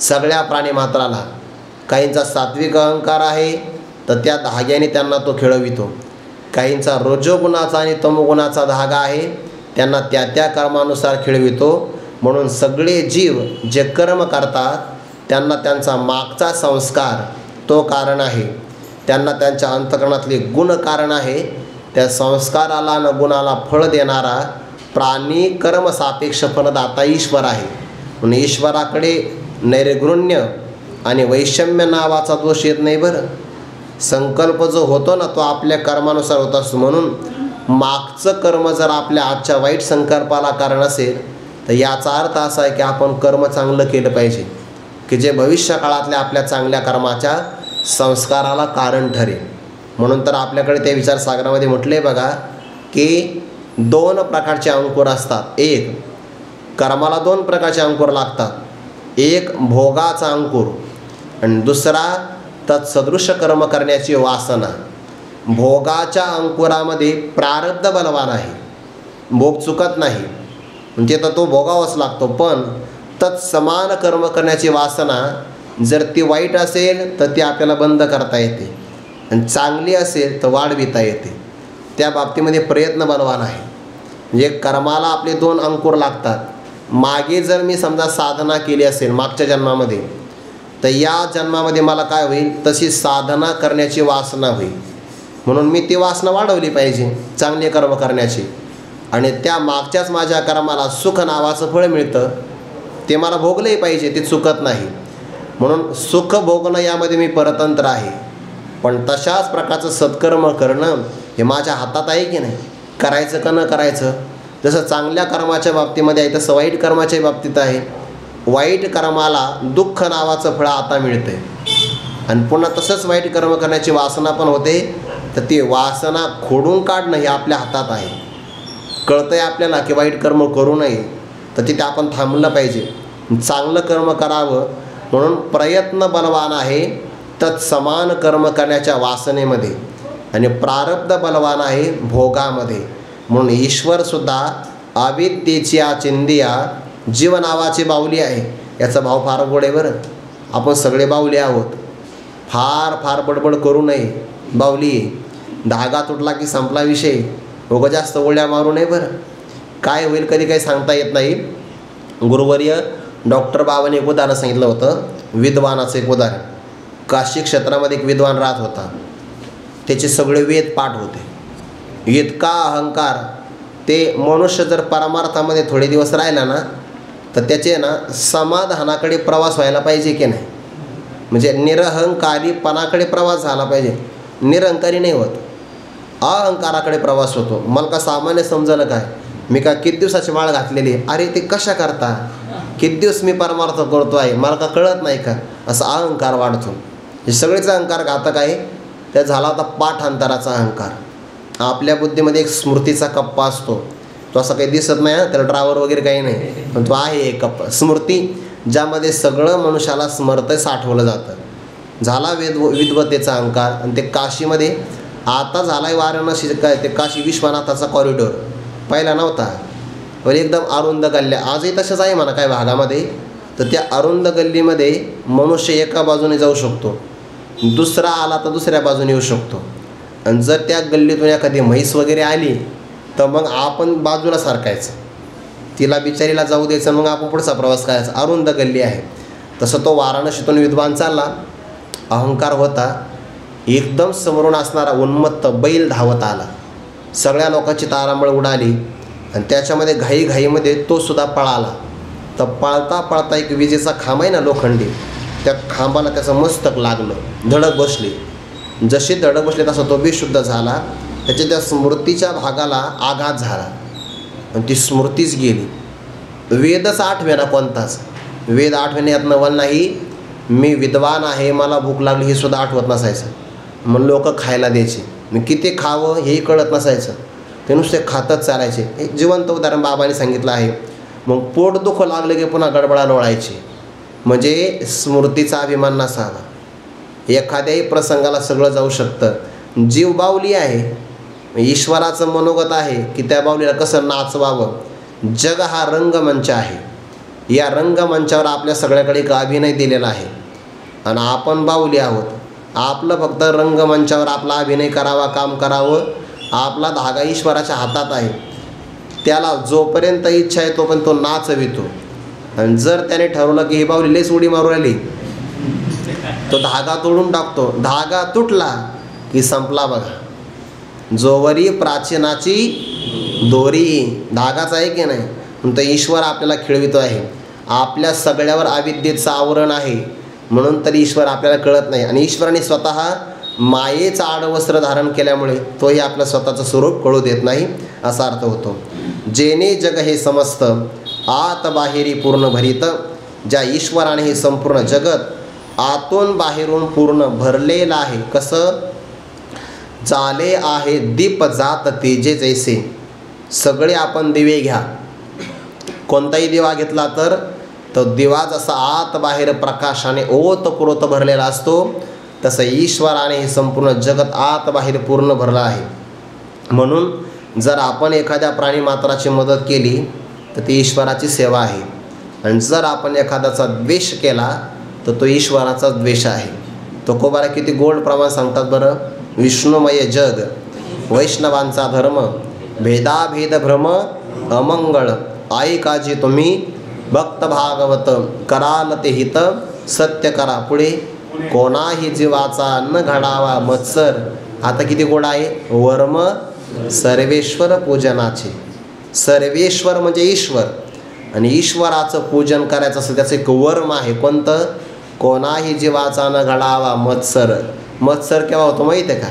सगळ्या प्राणीमात्राला. काहींचा सात्विक अहंकार आहे तर त्या धाग्याने त्यांना तो खेळवितो. काहींचा रजोगुणाचा आणि तमोगुणाचा धागा आहे, त्यांना त्या त्या कर्मानुसार खेळवितो. म्हणून सगळे जीव जे कर्म करतात त्यांना त्यांचा मागचा संस्कार तो कारण आहे, त्यांना त्यांच्या अंतःकरणातले गुण कारण आहे. त्या संस्काराला न गुणाला फळ देणारा प्राणी कर्मसापेक्ष फलदाता ईश्वर आहे. म्हणून ईश्वराकडे नैर्गुण्य आणि वैषम्य नावाचा दोष येत नाही बरं. संकल्प जो होतो ना तो आपल्या कर्मानुसार होत असतो. म्हणून मागचं कर्म जर आपल्या आजच्या वाईट संकल्पाला कारण असेल तर याचा अर्थ असा आहे की आपण कर्म चांगलं केलं पाहिजे, की जे भविष्य काळातल्या आपल्या चांगल्या कर्माच्या संस्काराला कारण ठरेल. म्हणून तर आपल्याकडे त्या विचारसागरामध्ये म्हटले आहे बघा की 2 प्रकारचे अंकुर असतात. एक कर्माला 2 प्रकारचे अंकुर लागतात. एक भोगाचा अंकुर आणि दुसरा तत्सदृश कर्म करण्याची वासना. भोगाच्या अंकुरामध्ये प्रारब्ध बलवान आहे, भोग चुकत नाही, म्हणजे तर तो भोगावाच लागतो. पण तत्समान कर्म करण्याची वासना जर ती वाईट असेल तर ती आपल्याला बंद करता येते, आणि चांगली असेल तर वाढविता येते. त्या बाबतीमध्ये प्रयत्न बलवान आहे. म्हणजे कर्माला आपले 2 अंकुर लागतात. मागे जर मी समजा साधना केली असेल मागच्या जन्मामध्ये, तर या जन्मामध्ये मला काय होईल, तशी साधना करण्याची वासना होईल. म्हणून मी ती वासना वाढवली पाहिजे चांगले कर्म करण्याची, आणि त्या मागच्याच माझ्या कर्माला सुख नावाचं फळ मिळतं, ते मला भोगलंही पाहिजे, ते चुकत नाही. म्हणून सुख भोगणं यामध्ये मी परतंत्र आहे. पण तशाच प्रकारचं सत्कर्म करणं हे माझ्या हातात आहे की नाही, करायचं का न करायचं. जसं चांगल्या कर्माच्या बाबतीमध्ये आहे तसं वाईट कर्माच्या बाबतीत आहे. वाईट कर्माला दुःख नावाचं फळ आता मिळते, आणि पुन्हा तसंच वाईट कर्म करण्याची वासना पण होते. तर ती वासना खोडून काढणं हे आपल्या हातात आहे. कळतं आहे आपल्याला की वाईट कर्म करू नये, तर तिथे आपण थांबलं पाहिजे, चांगलं कर्म करावं. म्हणून प्रयत्न बलवान आहे तत्समान कर्म करण्याच्या वासनेमध्ये, आणि प्रारब्ध बलवान आहे भोगामध्ये. म्हणून ईश्वरसुद्धा अविद्येची चिंदिया जीव नावाची बाहुली आहे. याचा भाव फार गोड आहे बरं. आपण सगळे बाहुले आहोत, फार फार बडबड करू नये. बाहुली धागा तुटला की संपला विषय, उगाच जास्त ओळ्या मारू नये बरं. काय होईल कधी काही सांगता येत नाही. गुरुवर्य डॉक्टर बाबाने एक उदाहरण सांगितलं होतं, विद्वानाचं एक उदाहरण. काशी क्षेत्रामध्ये एक विद्वान राहत होता, त्याचे सगळे वेद पाठ होते. इतका अहंकार, ते मनुष्य जर परमार्थामध्ये थोडे दिवस राहिला ना तर त्याचे ना समाधानाकडे प्रवास व्हायला पाहिजे की नाही. म्हणजे निरहंकारीपणाकडे प्रवास झाला पाहिजे, निरहंकारी नाही होत, अहंकाराकडे प्रवास होतो. मला का सामान्य समजलं काय, मी का किती दिवसाची माळ घातलेली, अरे ते कशा करता, किती दिवस मी परमार्थ करतो आहे, मला का कळत नाही का, असा अहंकार वाढतो. हे सगळेच अहंकार घातक आहे. त्या झाला होता पाठांतराचा अहंकार. आपल्या बुद्धीमध्ये एक स्मृतीचा कप्पा असतो, तो असं काही दिसत नाही, त्याला ड्रायव्हर वगैरे काही नाही, पण तो आहे एक कप्पा स्मृती, ज्यामध्ये सगळं मनुष्याला स्मरतं साठवलं जातं. झाला विद्वतेचा अहंकार. आणि ते काशीमध्ये आता झाला आहे वाराणसी, काय ते काशी विश्वनाथाचा कॉरिडॉर पहिला नव्हता, पण एकदम अरुंद गल्ल्या, आजही तसंच आहे म्हणा काय भागामध्ये. तर त्या अरुंद गल्लीमध्ये मनुष्य एका बाजूने जाऊ शकतो, दुसरा आला तर दुसऱ्या बाजूने येऊ शकतो. आणि जर त्या गल्लीतून एखादी म्हैस वगैरे आली तर मग आपण बाजूला सारखायचं, तिला बिचारीला जाऊ द्यायचं, मग आपण पुढचा प्रवास करायचा. अरुंद गल्ली आहे. तसं तो वाराणसीतून विद्वान चालला, अहंकार होता. एकदम समोरून असणारा उन्मत्त बैल धावत आला, सगळ्या लोकांची तारांबळ उडाली, आणि त्याच्यामध्ये घाईघाईमध्ये तो सुद्धा पळाला. तर पळता पळता एक विजेचा खांब आहे ना लोखंडी, त्या खांबाला त्याचं मस्तक लागलं, धडक बसली. जशी धडक बसली तसा तो बेशुद्ध झाला. त्याच्या त्या स्मृतीच्या भागाला आघात झाला आणि ती स्मृतीच गेली. वेदच आठवेना कोणताच, वेद आठवणे यात नवल नाही. मी विद्वान आहे, मला भूक लागली हे सुद्धा आठवत नसायचं. मग लोक खायला द्यायचे, मी किती खावं हेही कळत नसायचं, ते नुसते खातच चालायचे. एक जिवंत उदाहरण बाबांनी सांगितलं आहे. मग पोट दुखं लागलं की पुन्हा गडबडा लोळायचे, म्हणजे स्मृतीचा अभिमान नसावा. एखाद्याही प्रसंगाला सगळं जाऊ शकतं, जीव बाहुली आहे, ईश्वराचं मनोगत आहे की त्या बाहुलीला कसं नाचवावं. जग हा रंगमंच आहे, या रंगमंचावर आपल्या सगळ्याकडे एक अभिनय दिलेला आहे आणि आपण बाहुली आहोत. आपलं फक्त रंगमंचावर आपला अभिनय करावा, काम करावं. आपला धागा ईश्वराच्या हातात आहे, त्याला जोपर्यंत इच्छा आहे तोपर्यंत तो नाचवितो. आणि जर त्याने ठरवलं की ही बाहुली लयच उडी मारू राहिली, तो धागा तोडून टाकतो. धागा तुटला की संपला बघा. जोवरी प्राचीनाची दोरी, धागाच आहे की नाही. म्हणून तो ईश्वर आपल्याला खेळवितो आहे. आपल्या सगळ्यावर अविद्येचं आवरण आहे, म्हणून तरी ईश्वर आपल्याला कळत नाही. आणि ईश्वराने स्वतः मायेचं आडवस्त्र धारण केल्यामुळे तोही आपलं स्वतःचं स्वरूप कळू देत नाही, असा अर्थ होतो. जेने जग हे समस्त आत बाहेरी पूर्ण भरित, ज्या ईश्वराने हे संपूर्ण जगत आतून बाहेरून पूर्ण भरलेलं आहे. कसं झाले आहे दीप जात तेजे जैसे. सगळे आपण दिवे घ्या, कोणताही दिवा घेतला तर तो दिवा जसा आत बाहेर प्रकाशाने ओतप्रोत भरलेला असतो, तसं ईश्वराने हे संपूर्ण जगत आत बाहेर पूर्ण भरलं आहे. म्हणून जर आपण एखाद्या प्राणीमात्राची मदत केली तर ती ईश्वराची सेवा आहे. आणि जर आपण एखाद्याचा द्वेष केला तर तो ईश्वराचा द्वेष आहे. तुकोबारा किती गोड प्रमाण सांगतात बरं. विष्णुमय जग वैष्णवांचा धर्म, भेदाभेद भ्रम अमंगळ, आई काजी तुम्ही भक्त भागवत, कराल ते हित सत्य करा पुढे, कोणाही जीवाचा न घडावा मत्सर. आता किती गोड आहे. वर्म सर्वेश्वर पूजनाचे. सर्वेश्वर म्हणजे ईश्वर, आणि ईश्वराचं पूजन करायचं असं त्याचं एक वर्म आहे. कोणतं? कोणाही जीवाचा न घडावा मत्सर. मत्सर केव्हा होतो माहीत आहे का?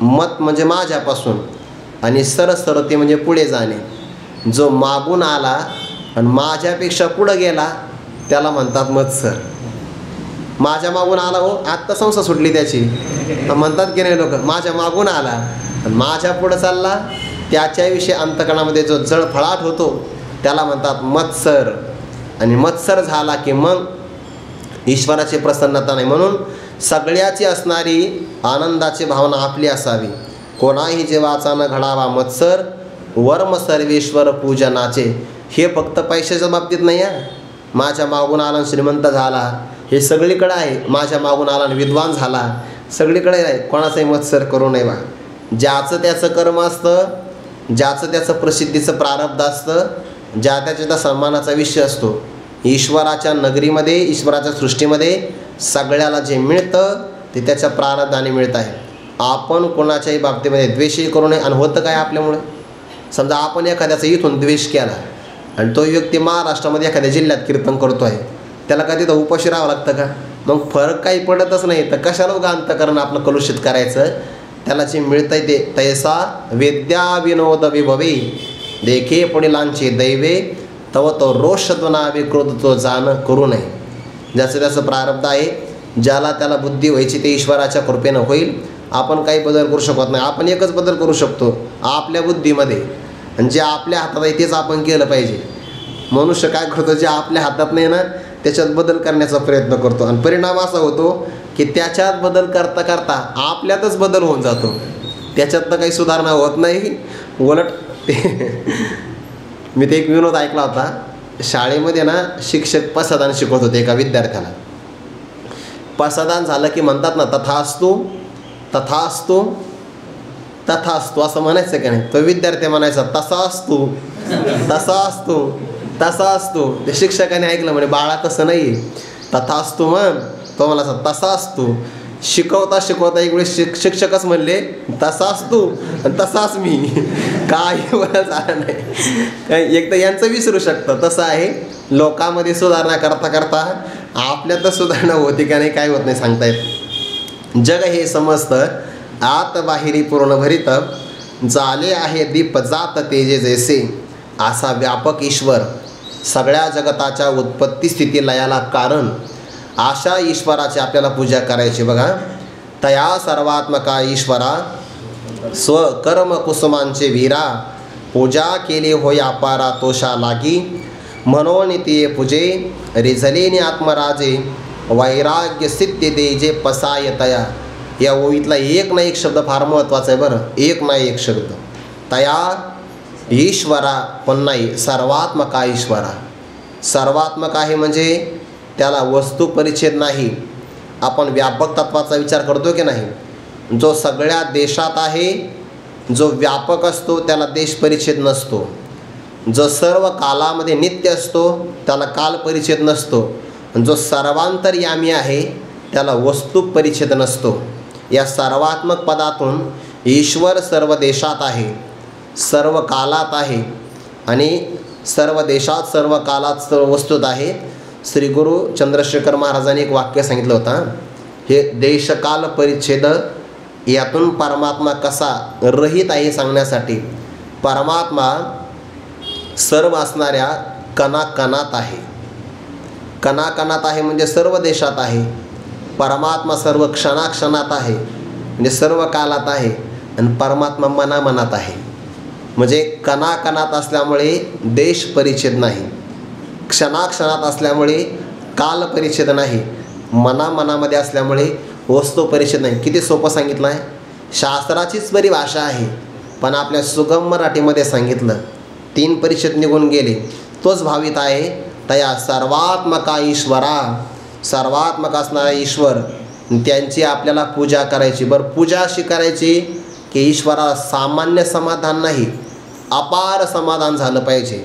मत म्हणजे माझ्यापासून, आणि सरस्वती म्हणजे पुढे जाणे. जो मागून आला आणि माझ्यापेक्षा पुढं गेला त्याला म्हणतात मत्सर. माझ्या मागून आला, हो आत्ता संस्था सुटली त्याची, म्हणतात की नाही लोक, माझ्या मागून आला आणि माझ्या पुढं चालला, त्याच्याविषयी अंतकरणामध्ये जो जळफळाट होतो त्याला म्हणतात मत्सर. आणि मत्सर झाला की मग ईश्वराची प्रसन्नता नाही. म्हणून सगळ्याची असणारी आनंदाची भावना आपली असावी. कोणाही जीवाचा न घडावा मत्सर, वर्म सर्वेश्वर पूजनाचे. हे फक्त पैशाच्या बाबतीत नाही आहे. माझ्या मागून आला श्रीमंत झाला हे सगळीकडे आहे, माझ्या मागून आला विद्वान झाला सगळीकडे आहे. कोणाचाही मत्सर करू नये बा. ज्याचं त्याचं कर्म असतं, ज्याचं त्याचं प्रसिद्धीचं प्रारब्ध असतं, ज्या त्याच्या त्या सन्मानाचा विषय असतो. ईश्वराच्या नगरीमध्ये, ईश्वराच्या सृष्टीमध्ये सगळ्याला जे मिळतं ते त्याच्या प्रारब्धाने मिळत आहे. आपण कोणाच्याही बाबतीमध्ये द्वेषही करू नये. आणि होतं काय आपल्यामुळे, समजा आपण एखाद्याचा इथून द्वेष केला आणि तो व्यक्ती महाराष्ट्रामध्ये एखाद्या जिल्ह्यात कीर्तन करतो आहे, त्याला का तिथं उपाशी राहावं लागतं का? मग फरक काही पडतच नाही, तर कशाला उगा अंतकरण आपलं कलुषित करायचं. त्याला जे मिळतं आहे ते तैसा वेद्या विनोद विभवे, देखे पुढीलांचे दैवे, तव तो रोषत्वना विक्रोध तो जाण करू नये. ज्याचं त्याचं प्रारब्ध आहे, ज्याला त्याला बुद्धी व्हायची ते ईश्वराच्या कृपेनं होईल. आपण काही बदल करू शकत नाही. आपण एकच बदल करू शकतो आपल्या बुद्धीमध्ये, आणि जे आपल्या हातात आहे तेच आपण केलं पाहिजे. मनुष्य काय करतो, जे आपल्या हातात नाही ना त्याच्यात बदल करण्याचा प्रयत्न करतो, आणि परिणाम असा होतो की त्याच्यात बदल करता करता आपल्यातच बदल होऊन जातो. त्याच्यात तर काही सुधारणा होत नाही, उलट मी ते एक विनोद ऐकला होता. शाळेमध्ये ना शिक्षक पसादान शिकवत होते एका विद्यार्थ्याला. पसादान झालं की म्हणतात ना तथास्तु तथास्तु तथास्तु असं म्हणायचं का नाही. तो विद्यार्थी म्हणायचा तसास्तु तसास्तु तसास्तु. ते शिक्षकाने ऐकलं, म्हणे बाळा तसं नाही, तथास्तु म्हण. तो म्हणायचा तसास्तु. शिकवता शिकवता एक वेळेस शिक्षकच म्हणले तसाच तू आणि तसाच मी. काही बरं झालं नाही. काही एकदा यांचं विसरू शकतं. तसं आहे, लोकांमध्ये सुधारणा करता करता आपल्यातच सुधारणा होती का नाही काय होत नाही सांगता येत. जग हे समजतं आत बाहेरी पूर्ण भरित, झाले आहे दीप जात तेजे जैसे. असा व्यापक ईश्वर, सगळ्या जगताच्या उत्पत्ती स्थिती लयाला कारण, अशा ईश्वराची आपल्याला पूजा करायची बघा. तया सर्वात्मका ईश्वरा स्वकर्म कुसुमांचे वीरा, पूजा केली होय अपारा तोषा लागी. म्हणून तिये पूजे रिझलेनी आत्मराजे, वैराग्य सिद्धी देजे पसाय तया. या ओळीतला एक ना एक शब्द फार महत्त्वाचा आहे बरं. एक ना एक शब्द. तया ईश्वरा पण नाही, सर्वात्मका ईश्वरा. सर्वात्मक आहे म्हणजे त्याला वस्तू परिच्छेद नाही. आपण व्यापक तत्वाचा विचार करतो की नाही. जो सगळ्या देशात आहे, जो व्यापक असतो त्याला देश परिच्छेद नसतो. जो सर्व कालामध्ये नित्य असतो त्याला काल परिच्छेद नसतो. जो सर्वांतर्यामी आहे त्याला वस्तू परिच्छेद नसतो. या सर्वात्मक पदातून ईश्वर सर्व देशात आहे, सर्व कालात आहे आणि सर्व देशात, सर्व कालात, सर्व वस्तूत आहे. श्री गुरु चंद्रशेखर महाराजांनी एक वाक्य सांगितलं होतं, हे देशकाल परिच्छेद यातून परमात्मा कसा रहित आहे सांगण्यासाठी. परमात्मा सर्व असणाऱ्या कणाकणात आहे. कणाकणात आहे म्हणजे सर्व देशात आहे. परमात्मा सर्व क्षणाक्षणात आहे म्हणजे सर्व कालात आहे. आणि परमात्मा मनामनात आहे म्हणजे कणाकणात असल्यामुळे देश परिच्छेद नाही, क्षणाक्षणात असल्यामुळे काल परिच्छेद नाही, मनामनामध्ये असल्यामुळे वस्तू परिच्छेद नाही. किती सोपं सांगितलं आहे. शास्त्राचीच परिभाषा आहे पण आपल्या सुगम मराठीमध्ये सांगितलं. 3 परिच्छेद निघून गेले. तोच भावित आहे. तया सर्वात्मका ईश्वरा. सर्वात्मक असणारा ईश्वर, त्यांची आपल्याला पूजा करायची. बरं, पूजा अशी करायची की ईश्वराला सामान्य समाधान नाही, अपार समाधान झालं पाहिजे,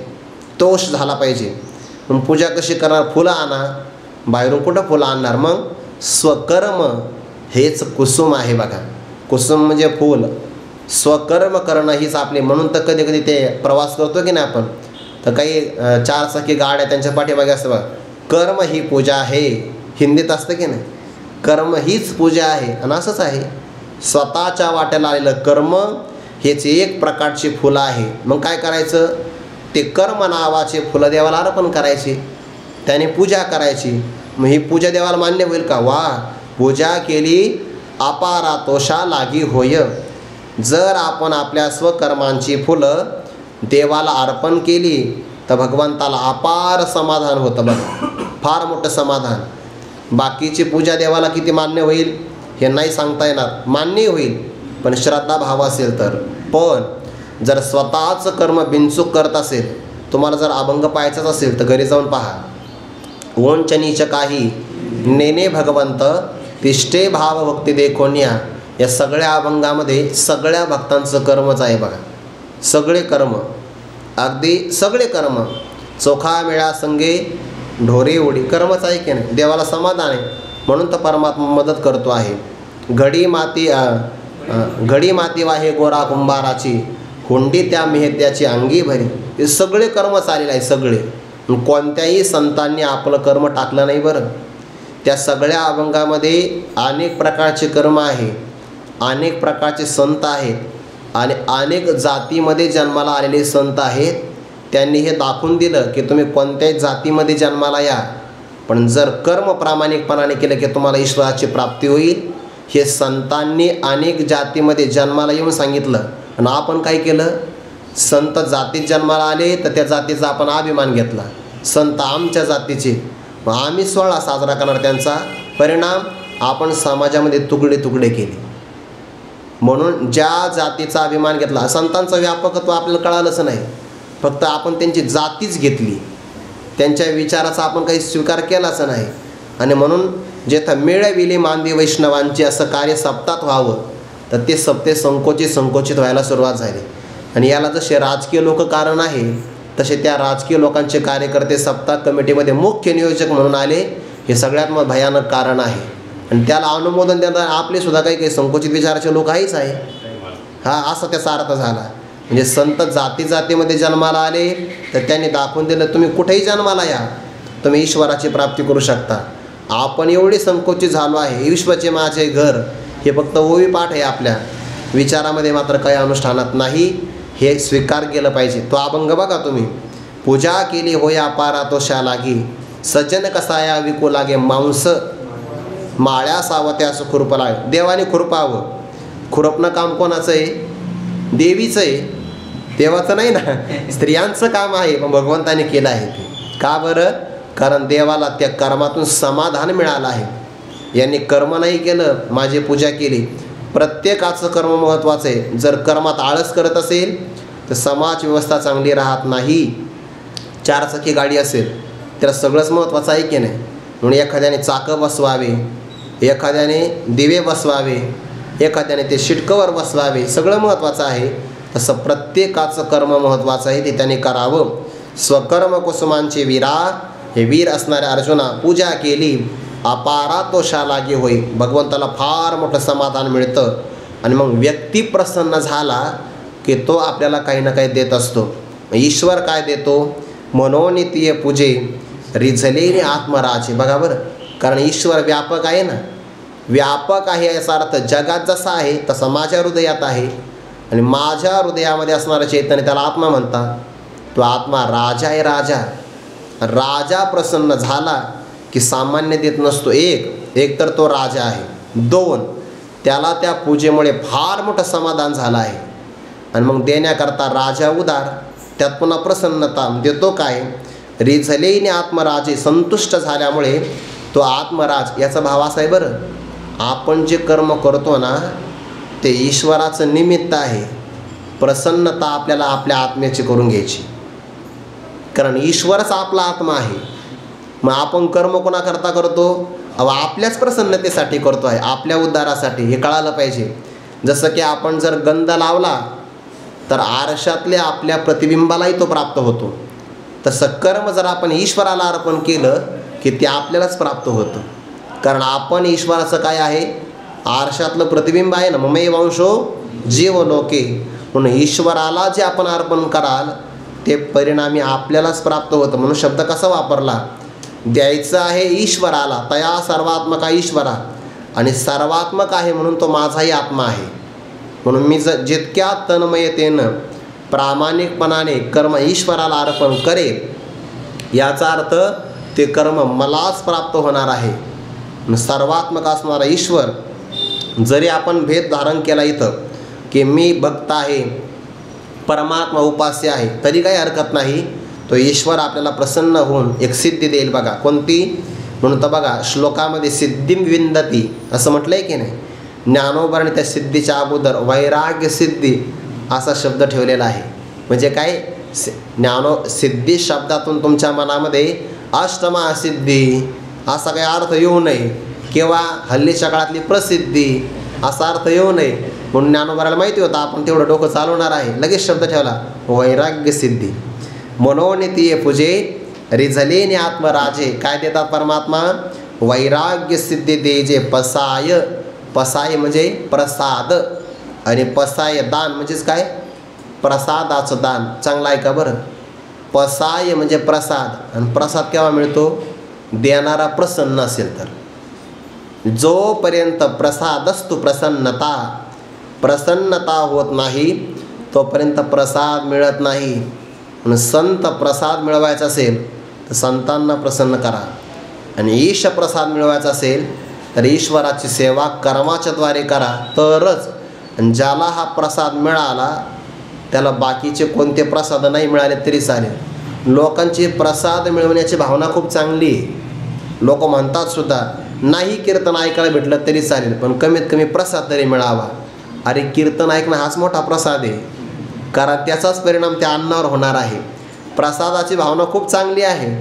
तोष झाला पाहिजे. मग पूजा कशी करणार. फुलं आणा, बाहेरून कुठं फुलं आणणार. मग स्वकर्म हेच कुसुम आहे बघा. कुसुम म्हणजे फूल. स्वकर्म करणं हीच आपली. म्हणून तर कधी कधी ते प्रवास करतो की नाही आपण, तर काही 4 चाकी गाड्या त्यांच्या पाठीमागे असतं बघा, कर्म ही पूजा आहे. हिंदीत असतं की नाही, कर्म हीच पूजा आहे. आणि असंच आहे, स्वतःच्या वाट्याला आलेलं कर्म हेच एक प्रकारची फुलं आहे. मग काय करायचं, ते कर्म नावाचे फुलं देवाला अर्पण करायची, त्याने पूजा करायची. मग ही पूजा देवाला मान्य होईल का. वा, पूजा केली अपारातोषा लागी होय. जर आपण आपल्या स्वकर्मांची फुलं देवाला अर्पण केली तर भगवंताला अपार समाधान होतं बघा, फार मोठं समाधान. बाकीची पूजा देवाला किती मान्य होईल हे नाही सांगता येणार. मान्य होईल पण श्रद्धा भाव असेल तर. पण जर स्वतःचं कर्म बिनचूक करत असेल, तुम्हाला जर अभंग पाहायचाच असेल तर घरी जाऊन पहा. ओंच नीच काही नेने भगवंत तिष्ठे भाव भक्ती देखोनिया. या सगळ्या अभंगामध्ये सगळ्या भक्तांचं कर्मच आहे बघा. सगळे कर्म, अगदी सगळे कर्म. चोखा मेळा संगे ढोरे उडी, कर्मच आहे की नाही. देवाला समाधान आहे म्हणून तर परमात्मा मदत करतो आहे. घडी माती वाहे गोरा कुंभाराची, हुंडी त्या मेहत्याची अंगी भरी. हे सगळे कर्म चालेले आहे सगळे. कोणत्याही संतांनी आपलं कर्म टाकलं नाही बरं. त्या सगळ्या अभंगामध्ये अनेक प्रकारचे कर्म आहे, अनेक प्रकारचे संत आहेत आणि अनेक जातीमध्ये जन्माला आलेले संत आहेत. त्यांनी हे दाखवून दिलं की तुम्ही कोणत्याही जातीमध्ये जन्माला या, पण जर कर्म प्रामाणिकपणाने केलं की तुम्हाला ईश्वराची प्राप्ती होईल. हे संतांनी अनेक जातीमध्ये जन्माला येऊन सांगितलं. आणि आपण काय केलं, संत जातीत जन्माला आले तर त्या जातीचा आपण अभिमान घेतला. संत आमच्या जातीचे, मग आम्ही सोहळा साजरा करणार. त्यांचा परिणाम आपण समाजामध्ये तुकडे तुकडे केले. म्हणून ज्या जातीचा अभिमान घेतला, संतांचं व्यापकत्व आपल्याला कळालंच नाही. फक्त आपण त्यांची जातीच घेतली, त्यांच्या विचाराचा आपण काही स्वीकार केलाच नाही. आणि म्हणून जेथं मिळविली मांदी वैष्णवांची असं कार्य सप्तात व्हावं तर ते सप्ते संकोचित व्हायला सुरुवात झाली. आणि याला जसे राजकीय लोक कारण आहे तसे त्या राजकीय लोकांचे कार्यकर्ते सप्ताह कमिटीमध्ये मुख्य नियोजक म्हणून आले. हे सगळ्यात भयानक कारण आहे. आणि त्याला अनुमोदन देणार आपले सुद्धा काही संकुचित विचाराचे लोक आहेच आहे. हा असा त्याचा अर्थ झाला. म्हणजे संत जातीमध्ये जन्माला आले तर त्यांनी दाखवून दिलं तुम्ही कुठेही जन्माला या, तुम्ही ईश्वराची प्राप्ती करू शकता. आपण एवढे संकोचित झालो आहे. विश्वाचे माझे घर हे फक्त ओवी पाठ आहे, आपल्या विचारामध्ये मात्र काही अनुष्ठानात नाही. हे स्वीकार केलं पाहिजे. तो अभंग बघा तुम्ही. पूजा केली होया पारातोषा लागी, सज्जन कसाया विकू लागे मांस, माळ्या सावत्यास खुरप लागे. देवाने खुरपावं. खुरपणं काम कोणाचं आहे, देवीचं आहे, देवाचं नाही ना. स्त्रियांचं काम आहे पण भगवंताने केलं आहे ते. का बरं, कारण देवाला त्या कर्मातून समाधान मिळालं आहे. यांनी कर्म नाही केलं, माझी पूजा केली. प्रत्येकाचं कर्म महत्त्वाचं आहे. जर कर्मात आळस करत असेल तर समाज व्यवस्था चांगली राहत नाही. 4 चाकी गाडी असेल त्याला सगळंच महत्त्वाचं आहे की नाही. म्हणून एखाद्याने चाकं बसवावे, एखाद्याने दिवे बसवावे, एखाद्याने ते शिटकवर बसवावे, सगळं महत्त्वाचं आहे. तसं प्रत्येकाचं कर्म महत्त्वाचं आहे, ते त्याने करावं. स्वकर्म कुसुमांचे वीरा, हे वीर असणाऱ्या अर्जुना पूजा केली, अपारा तोषा लागे होई. भगवंताला फार मोठं समाधान मिळतं. आणि मग व्यक्ती प्रसन्न झाला की तो आपल्याला काही ना काही देत असतो. ईश्वर काय देतो? मनोनितीय पूजे रिझलेने आत्मराजे. बघा बरं, कारण ईश्वर व्यापक आहे ना. व्यापक आहे याचा अर्थ जगात जसा आहे तसा माझ्या हृदयात आहे. आणि माझ्या हृदयामध्ये असणारं चैतन्य त्याला आत्मा म्हणतात. तो आत्मा राजा आहे. राजा प्रसन्न झाला की सामान्य देत नसतो. एक तर तो राजा आहे. 2 त्याला त्या पूजेमुळे फार मोठं समाधान झालं आहे. आणि मग देण्याकरता राजा उदार, त्यात पुन्हा प्रसन्नता देतो. काय? रिझलेने आत्मराजे, संतुष्ट झाल्यामुळे तो आत्मराज. याचा भाव असा आहे बरं, आपण जे कर्म करतो ना ते ईश्वराचं निमित्त आहे. प्रसन्नता आपल्याला आपल्या आत्म्याची करून घ्यायची, कारण ईश्वरच आपला आत्मा आहे. मग आपण कर्म कोणाकरता करतो? आपल्याच प्रसन्नतेसाठी करतो आहे, आपल्या उद्धारासाठी. हे कळालं पाहिजे. जसं की आपण जर गंध लावला तर आरशातल्या आपल्या प्रतिबिंबालाही तो प्राप्त होतो. तसं कर्म जर आपण ईश्वराला अर्पण केलं की ते आपल्यालाच प्राप्त होतं. कारण आपण ईश्वराचं काय आहे? आरशातलं प्रतिबिंब आहे ना. ममे वंशो जीव लोके. म्हणून ईश्वराला जे आपण अर्पण कराल ते परिणामी आपल्यालाच प्राप्त होतं. म्हणून शब्द कसा वापरला? द्यायचं आहे ईश्वराला, तया सर्वात्मका ईश्वरा. आणि सर्वात्मक आहे म्हणून तो माझाही आत्मा आहे. म्हणून मी जितक्या तन्मयतेनं प्रामाणिकपणाने कर्म ईश्वराला अर्पण करेल, याचा अर्थ ते कर्म मलाच प्राप्त होणार आहे. सर्वात्मक असणारा ईश्वर, जरी आपण भेद धारण केला इथं की मी भक्त आहे, परमात्मा उपास्य आहे, तरी काही हरकत नाही. तो ईश्वर आपल्याला प्रसन्न होऊन एक सिद्धी देईल. बघा कोणती? म्हणून तर बघा श्लोकामध्ये सिद्धिं विंदती असं म्हटलं आहे की नाही. ज्ञानोबराने त्या सिद्धीच्या अगोदर वैराग्य सिद्धी असा शब्द ठेवलेला आहे. म्हणजे काय? सिद्धी शब्दातून तुमच्या मनामध्ये अष्टमा सिद्धी असा काही अर्थ येऊ नये, किंवा हल्लीच्या काळातली प्रसिद्धी असा अर्थ येऊ नये. म्हणून ज्ञानोबराला माहिती होतं आपण तेवढं डोकं चालवणार आहे. लगेच शब्द ठेवला वैराग्य सिद्धी. मनोनितीय पूजे रिझलेने आत्मराजे. काय देतात परमात्मा? वैराग्य सिद्धी देजे पसाय. पसाय म्हणजे प्रसाद, आणि पसाय दान म्हणजेच काय? प्रसादाचं दान. चांगलं आहे का बरं? पसाय म्हणजे प्रसाद, आणि प्रसाद केव्हा मिळतो? देणारा प्रसन्न असेल तर. जोपर्यंत प्रसादस्तु प्रसन्नता, प्रसन्नता होत नाही तोपर्यंत प्रसाद मिळत नाही. म्हणून संत प्रसाद मिळवायचा असेल तर संतांना प्रसन्न करा, आणि ईश प्रसाद मिळवायचा असेल तर ईश्वराची सेवा कर्माच्या द्वारे करा तरच. आणि ज्याला हा प्रसाद मिळाला त्याला बाकीचे कोणते प्रसाद नाही मिळाले तरी चालेल. लोकांची प्रसाद मिळवण्याची भावना खूप चांगली आहे. लोक म्हणतात सुद्धा नाही कीर्तन ऐकायला भेटलं तरी चालेल, पण कमीत कमी प्रसाद तरी मिळावा. अरे कीर्तन ऐकणं हाच मोठा प्रसाद आहे, कारण त्याचाच परिणाम त्या अन्नावर होणार आहे. प्रसादाची भावना खूप चांगली आहे,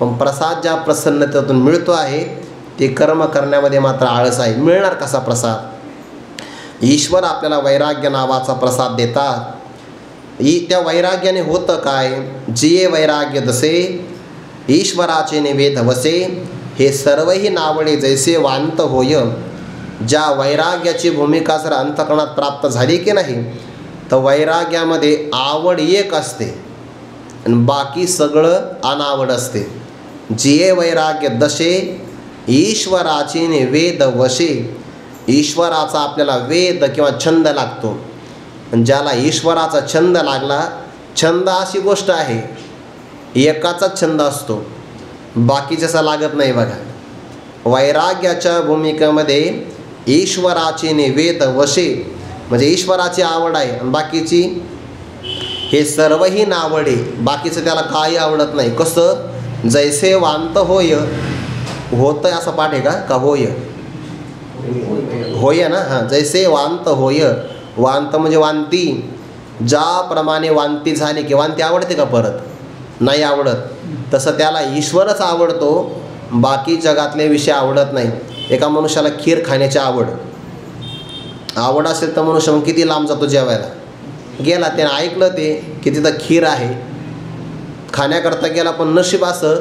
पण प्रसाद ज्या प्रसन्नतेतून मिळतो आहे ते कर्म करण्यामध्ये मात्र आळस आहे. मिळणार कसा प्रसाद? ईश्वर आपल्याला वैराग्य नावाचा प्रसाद देतात. त्या वैराग्याने होतं काय? जिये वैराग्य दसे ईश्वराचे निवेद वसे, हे सर्वही नावडे जैसे वांत होय. ज्या वैराग्याची भूमिका जर अंतःकरणात प्राप्त झाली की नाही, तर वैराग्यामध्ये आवड एक असते आणि बाकी सगळं अनावड असते. जिये वैराग्य दशे ईश्वराचे निवेद वशे. ईश्वराचा आपल्याला वेद किंवा छंद लागतो, आणि ज्याला ईश्वराचा छंद लागला, छंद अशी गोष्ट आहे एकाचाच छंद असतो, बाकीच्याचा लागत नाही. बघा वैराग्याच्या भूमिकेमध्ये ईश्वराचे निवेद वशे म्हणजे ईश्वराची आवड आहे, आणि बाकीची हे सर्वही नावडे, बाकीचं त्याला काही आवडत नाही. कसं? जैसे वांत होय, होतं असं पाठ आहे का होय? होय ना, हां, जैसे वांत होय, वांत म्हणजे वांती, ज्याप्रमाणे वांती झाली की वांती आवडते का परत? नाही आवडत. तसं त्याला ईश्वरच आवडतो, बाकी जगातले विषय आवडत नाही. एका मनुष्याला खीर खाण्याची आवड असेल तर मनुष्य मग किती लांब जातो जेवायला. गेला, त्याने ऐकलं ते की तिथं खीर आहे, खाण्याकरता गेला, पण नशीब असं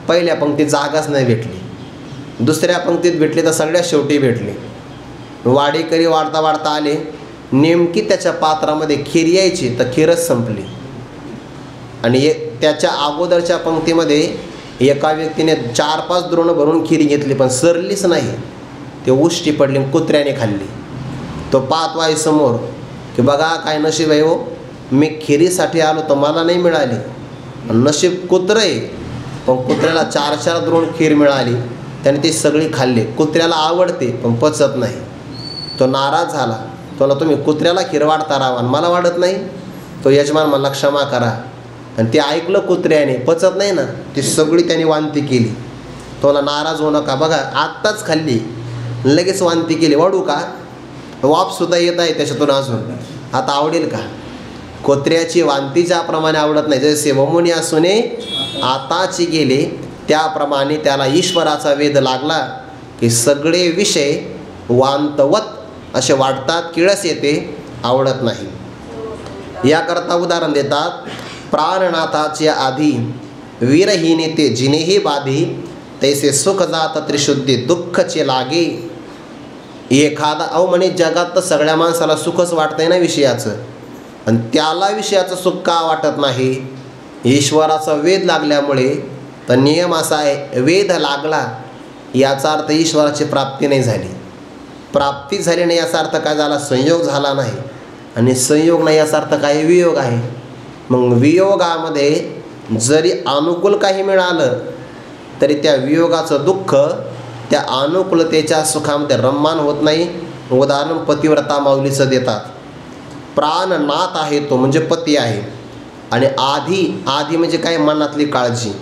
पहिल्या पंक्तीत जागाच नाही भेटली, दुसऱ्या पंक्तीत भेटली तर सगळ्यात शेवटी भेटली. वाडेकरी वाढता वाढता आले, नेमकी त्याच्या पात्रामध्ये खीर यायची तर खीरच संपली. आणि त्याच्या अगोदरच्या पंक्तीमध्ये एका व्यक्तीने 4-5 द्रोणं भरून खीर घेतली पण सरलीच नाही, ते उष्टी पडली, कुत्र्याने खाल्ली. तो पाहतो आहे समोर की बघा काय नशीब आहे हो, मी खिरीसाठी आलो तर मला नाही मिळाली. नशीब कुत्रं आहे, पण कुत्र्याला 4-4 द्रोण खीर मिळाली, त्याने ती सगळी खाल्ली. कुत्र्याला आवडते पण पचत नाही. तो नाराज झाला, तुला तुम्ही कुत्र्याला खीर वाढता राहा आणि मला वाढत नाही. तो यजमान मला क्षमा करा. आणि ते ऐकलं कुत्र्याने, पचत नाही ना, ती सगळी त्याने वांती केली. तुला नाराज होऊ नका, बघा आत्ताच खाल्ली, लगेच वांती केली, वाढू का? वापसुद्धा येत आहे त्याच्यातून अजून, आता आवडेल का? कुत्र्याची वांती ज्याप्रमाणे आवडत नाही, जसे वमुनी असूने आताची गेले, त्याप्रमाणे त्याला ईश्वराचा वेध लागला की सगळे विषय वांतवत असे वाटतात, किळस येते, आवडत नाही. याकरता उदाहरण देतात, प्राणनाथाचे आधी वीरहीने ते जिनेही बाधी, तैसे सुख जात त्रिशुद्धी दुःखचे लागे. एखादा म्हणे जगात तर सगळ्या माणसाला सुखच वाटतंय ना विषयाचं, आणि त्याला विषयाचं सुख का वाटत नाही? ईश्वराचा वेध लागल्यामुळे. तर नियम असा आहे, वेध लागला याचा अर्थ ईश्वराची प्राप्ती नाही झाली. प्राप्ती झाली नाही याचा अर्थ काय झाला? संयोग झाला नाही. आणि संयोग नाही याचा अर्थ काय? वियोग आहे. मग वियोगामध्ये जरी अनुकूल काही मिळालं तरी त्या वियोगाचं दुःख त्या अनुकूलतेच्या सुखामध्ये रममान होत नाही. उदाहरण पतिव्रता माऊलीचं देतात. प्राणनाथ आहे तो म्हणजे पती आहे, आणि आधी म्हणजे काय? मनातली काळजी,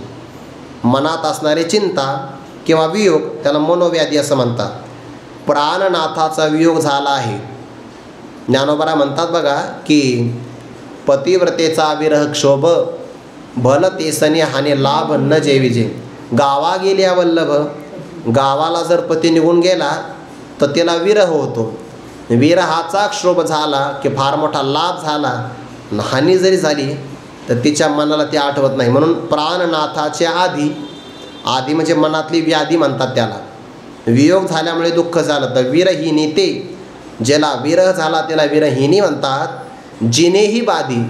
मनात असणारी चिंता किंवा वियोग, त्याला मनोव्याधी असं म्हणतात. प्राणनाथाचा वियोग झाला आहे. ज्ञानोबा म्हणतात बघा की पतिव्रतेचा विरह क्षोभ, भल तेसने हाने लाभ न जेविजे. गावा गेल्या वल्लभ, गावाला जर पती निघून गेला तर तिला विरह होतो. विरहाचा क्षोभ झाला की फार मोठा लाभ झाला, हानी जरी झाली तर तिच्या मनाला ती आठवत नाही. म्हणून प्राणनाथाच्या आधी म्हणजे मनातली व्याधी म्हणतात त्याला. वियोग झाल्यामुळे दुःख झालं तर विरहिणी, ते ज्याला विरह झाला त्याला विरहिणी म्हणतात. जिनेही बाधी,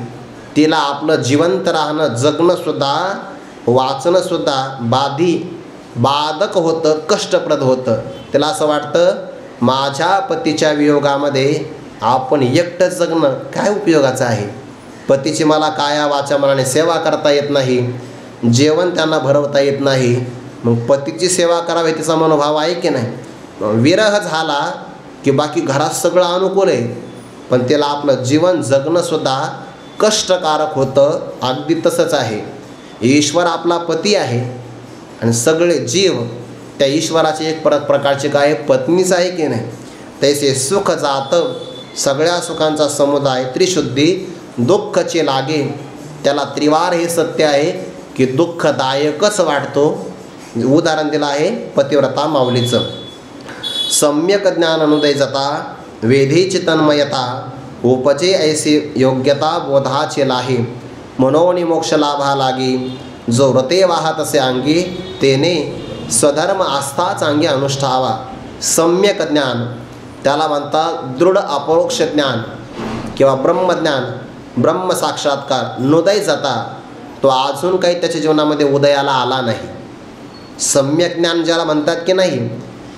तिला आपलं जिवंत राहणं, जगणंसुद्धा, वाचणंसुद्धा बाधक होतं, कष्टप्रद होतं. त्याला असं वाटतं माझ्या पतीच्या वियोगामध्ये आपण एकटं जगणं काय उपयोगाचं आहे? पतीची मला काया वाचा मनाने सेवा करता येत नाही, जेवण त्यांना भरवता येत नाही, मग पतीची सेवा करावी तिचा मनोभाव आहे की नाही? विरह झाला की बाकी घरात सगळं अनुकूल आहे, पण त्याला आपलं जीवन जगणंसुद्धा कष्टकारक होतं. अगदी तसंच आहे. ईश्वर आपला पती आहे आणि सगळे जीव त्या ईश्वराचे एक प्रकारचे काय? पत्नीच आहे की नाही? तैसे सुख जात, सगळ्या सुखांचा समुदाय, त्रिशुद्धी दुःखचे लागे. त्याला त्रिवार हे सत्य आहे की दुःखदायकच वाटतो. उदाहरण दिलं आहे पतिव्रता माऊलीचं. सम्यक ज्ञान अनुदय जता, वेधीची तन्मयता, उपजे ऐसी योग्यता बोधाचे लाहे. मनोनी मोक्ष लाभा लागी, जो व्रते वाहत असे अंगी, तेने स्वधर्म आस्था चांगे अनुष्ठावा. सम्यक ज्ञान त्याला म्हणतात दृढ अपरोक्ष ज्ञान किंवा ब्रह्मज्ञान, ब्रह्म साक्षात्कार. नुदय जाता, तो अजून काही त्याच्या जीवनामध्ये उदयाला आला नाही. सम्यक ज्ञान ज्याला म्हणतात की नाही,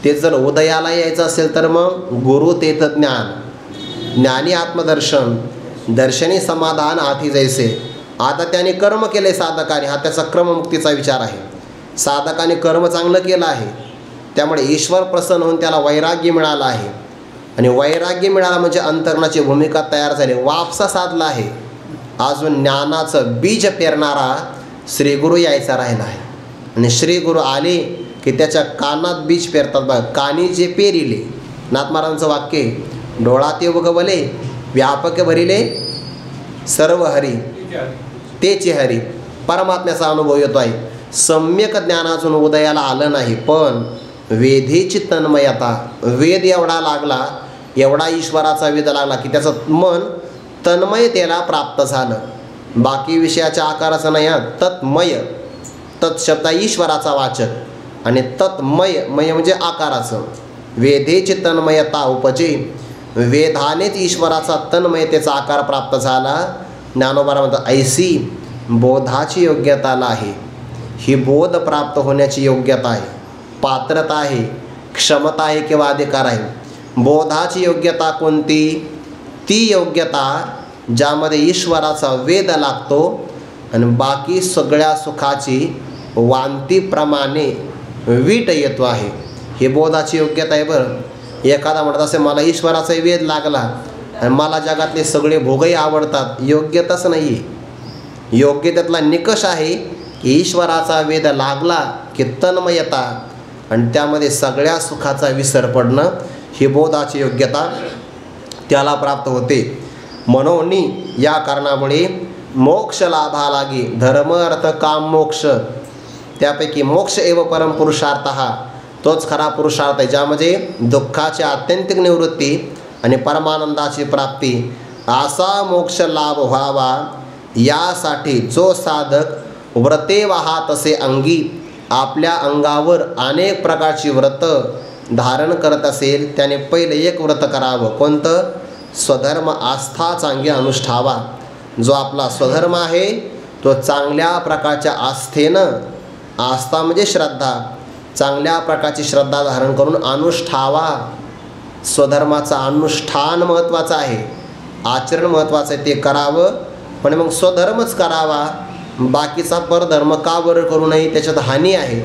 ते जर उदयाला यायचं असेल तर मग गुरु तेथ ज्ञान, ज्ञानी आत्मदर्शन, दर्शनी समाधान आधी जैसे. आता त्याने कर्म केले साधकाने, हा त्याचा क्रममुक्तीचा विचार आहे. साधकाने कर्म चांगलं केलं आहे, त्यामुळे ईश्वर प्रसन्न होऊन त्याला वैराग्य मिळाला आहे. आणि वैराग्य मिळाला म्हणजे अंतर्मनाची भूमिका तयार झाली, वापसा साधला आहे. अजून ज्ञानाचं बीज पेरणारा श्रीगुरू यायचा राहिला आहे. आणि श्रीगुरू आले की त्याच्या कानात बीज पेरतात बघा. कानी जे पेरिले नाथ महाराजांचं वाक्य, डोळा ते उगवले व्यापक भरिले सर्व हरी तेचे हरी. परमात्म्याचा अनुभव येतो आहे. सम्यक ज्ञान अजून उदयाला आलं नाही, पण वेधेची तन्मयता, वेद एवढा लागला, एवढा ईश्वराचा वेद लागला की त्याचं मन तन्मयतेला प्राप्त झालं. बाकी विषयाच्या आकाराचं नाही. तत्मय, तत्शब्द ईश्वराचा वाचक आणि तत्मय, मय म्हणजे आकाराचं. वेधेची तन्मयता उपजे, वेधानेच ईश्वराचा तन्मयतेचा आकार प्राप्त झाला. ज्ञानोबा म्हणतात ऐसी बोधाची योग्यताला आहे. ही बोध प्राप्त होण्याची योग्यता आहे, पात्रता आहे, क्षमता आहे किंवा अधिकार आहे. बोधाची योग्यता कोणती? ती योग्यता ज्यामध्ये ईश्वराचा वेद लागतो आणि बाकी सगळ्या सुखाची वांतीप्रमाणे वीट येतो आहे. ही बोधाची योग्यता आहे. बरं, एखादा म्हणत असे मला ईश्वराचा वेद लागला आणि मला जगातले सगळे भोगही आवडतात, योग्यताच नाही आहे. योग्यतेतला निकष आहे की ईश्वराचा वेद लागला की तन्मयता आणि त्यामध्ये सगळ्या सुखाचा विसर पडणं, ही बोधाची योग्यता त्याला प्राप्त होते. म्हणून या कारणामुळे मोक्ष लाभा लागे, धर्म अर्थ काम मोक्ष, त्यापैकी मोक्ष एव परम पुरुषार्थ, हा तोच खरा पुरुषार्थ आहे ज्यामध्ये दुःखाची आत्यंतिक निवृत्ती आणि परमानंदाची प्राप्ती. असा मोक्ष लाभ व्हावा यासाठी जो साधक व्रते वाहात असे अंगी, आपल्या अंगावर अनेक प्रकारची व्रत धारण करत असेल त्याने पहिले एक व्रत करावं. कोणतं? स्वधर्म आस्था चांगली अनुष्ठावा. जो आपला स्वधर्म आहे तो चांगल्या प्रकारच्या आस्थेनं, आस्था म्हणजे श्रद्धा, चांगल्या प्रकारची श्रद्धा धारण करून अनुष्ठावा. स्वधर्माचा अनुष्ठान महत्त्वाचं आहे, आचरण महत्त्वाचं आहे, ते करावं. पण मग स्वधर्मच करावा, बाकीचा परधर्म का बरं करू नये? त्याच्यात हानी आहे.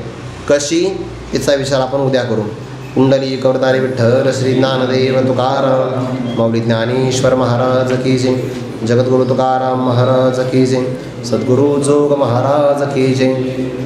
कशी? तिचा विचार आपण उद्या करू. कुंडली कवतारी विठ्ठल श्री ज्ञानदेव तुकाराम माऊली ज्ञानेश्वर महाराज की जय. जगद्गुरु तुकाराम महाराज की जय. सद्गुरु जोग महाराज की जय.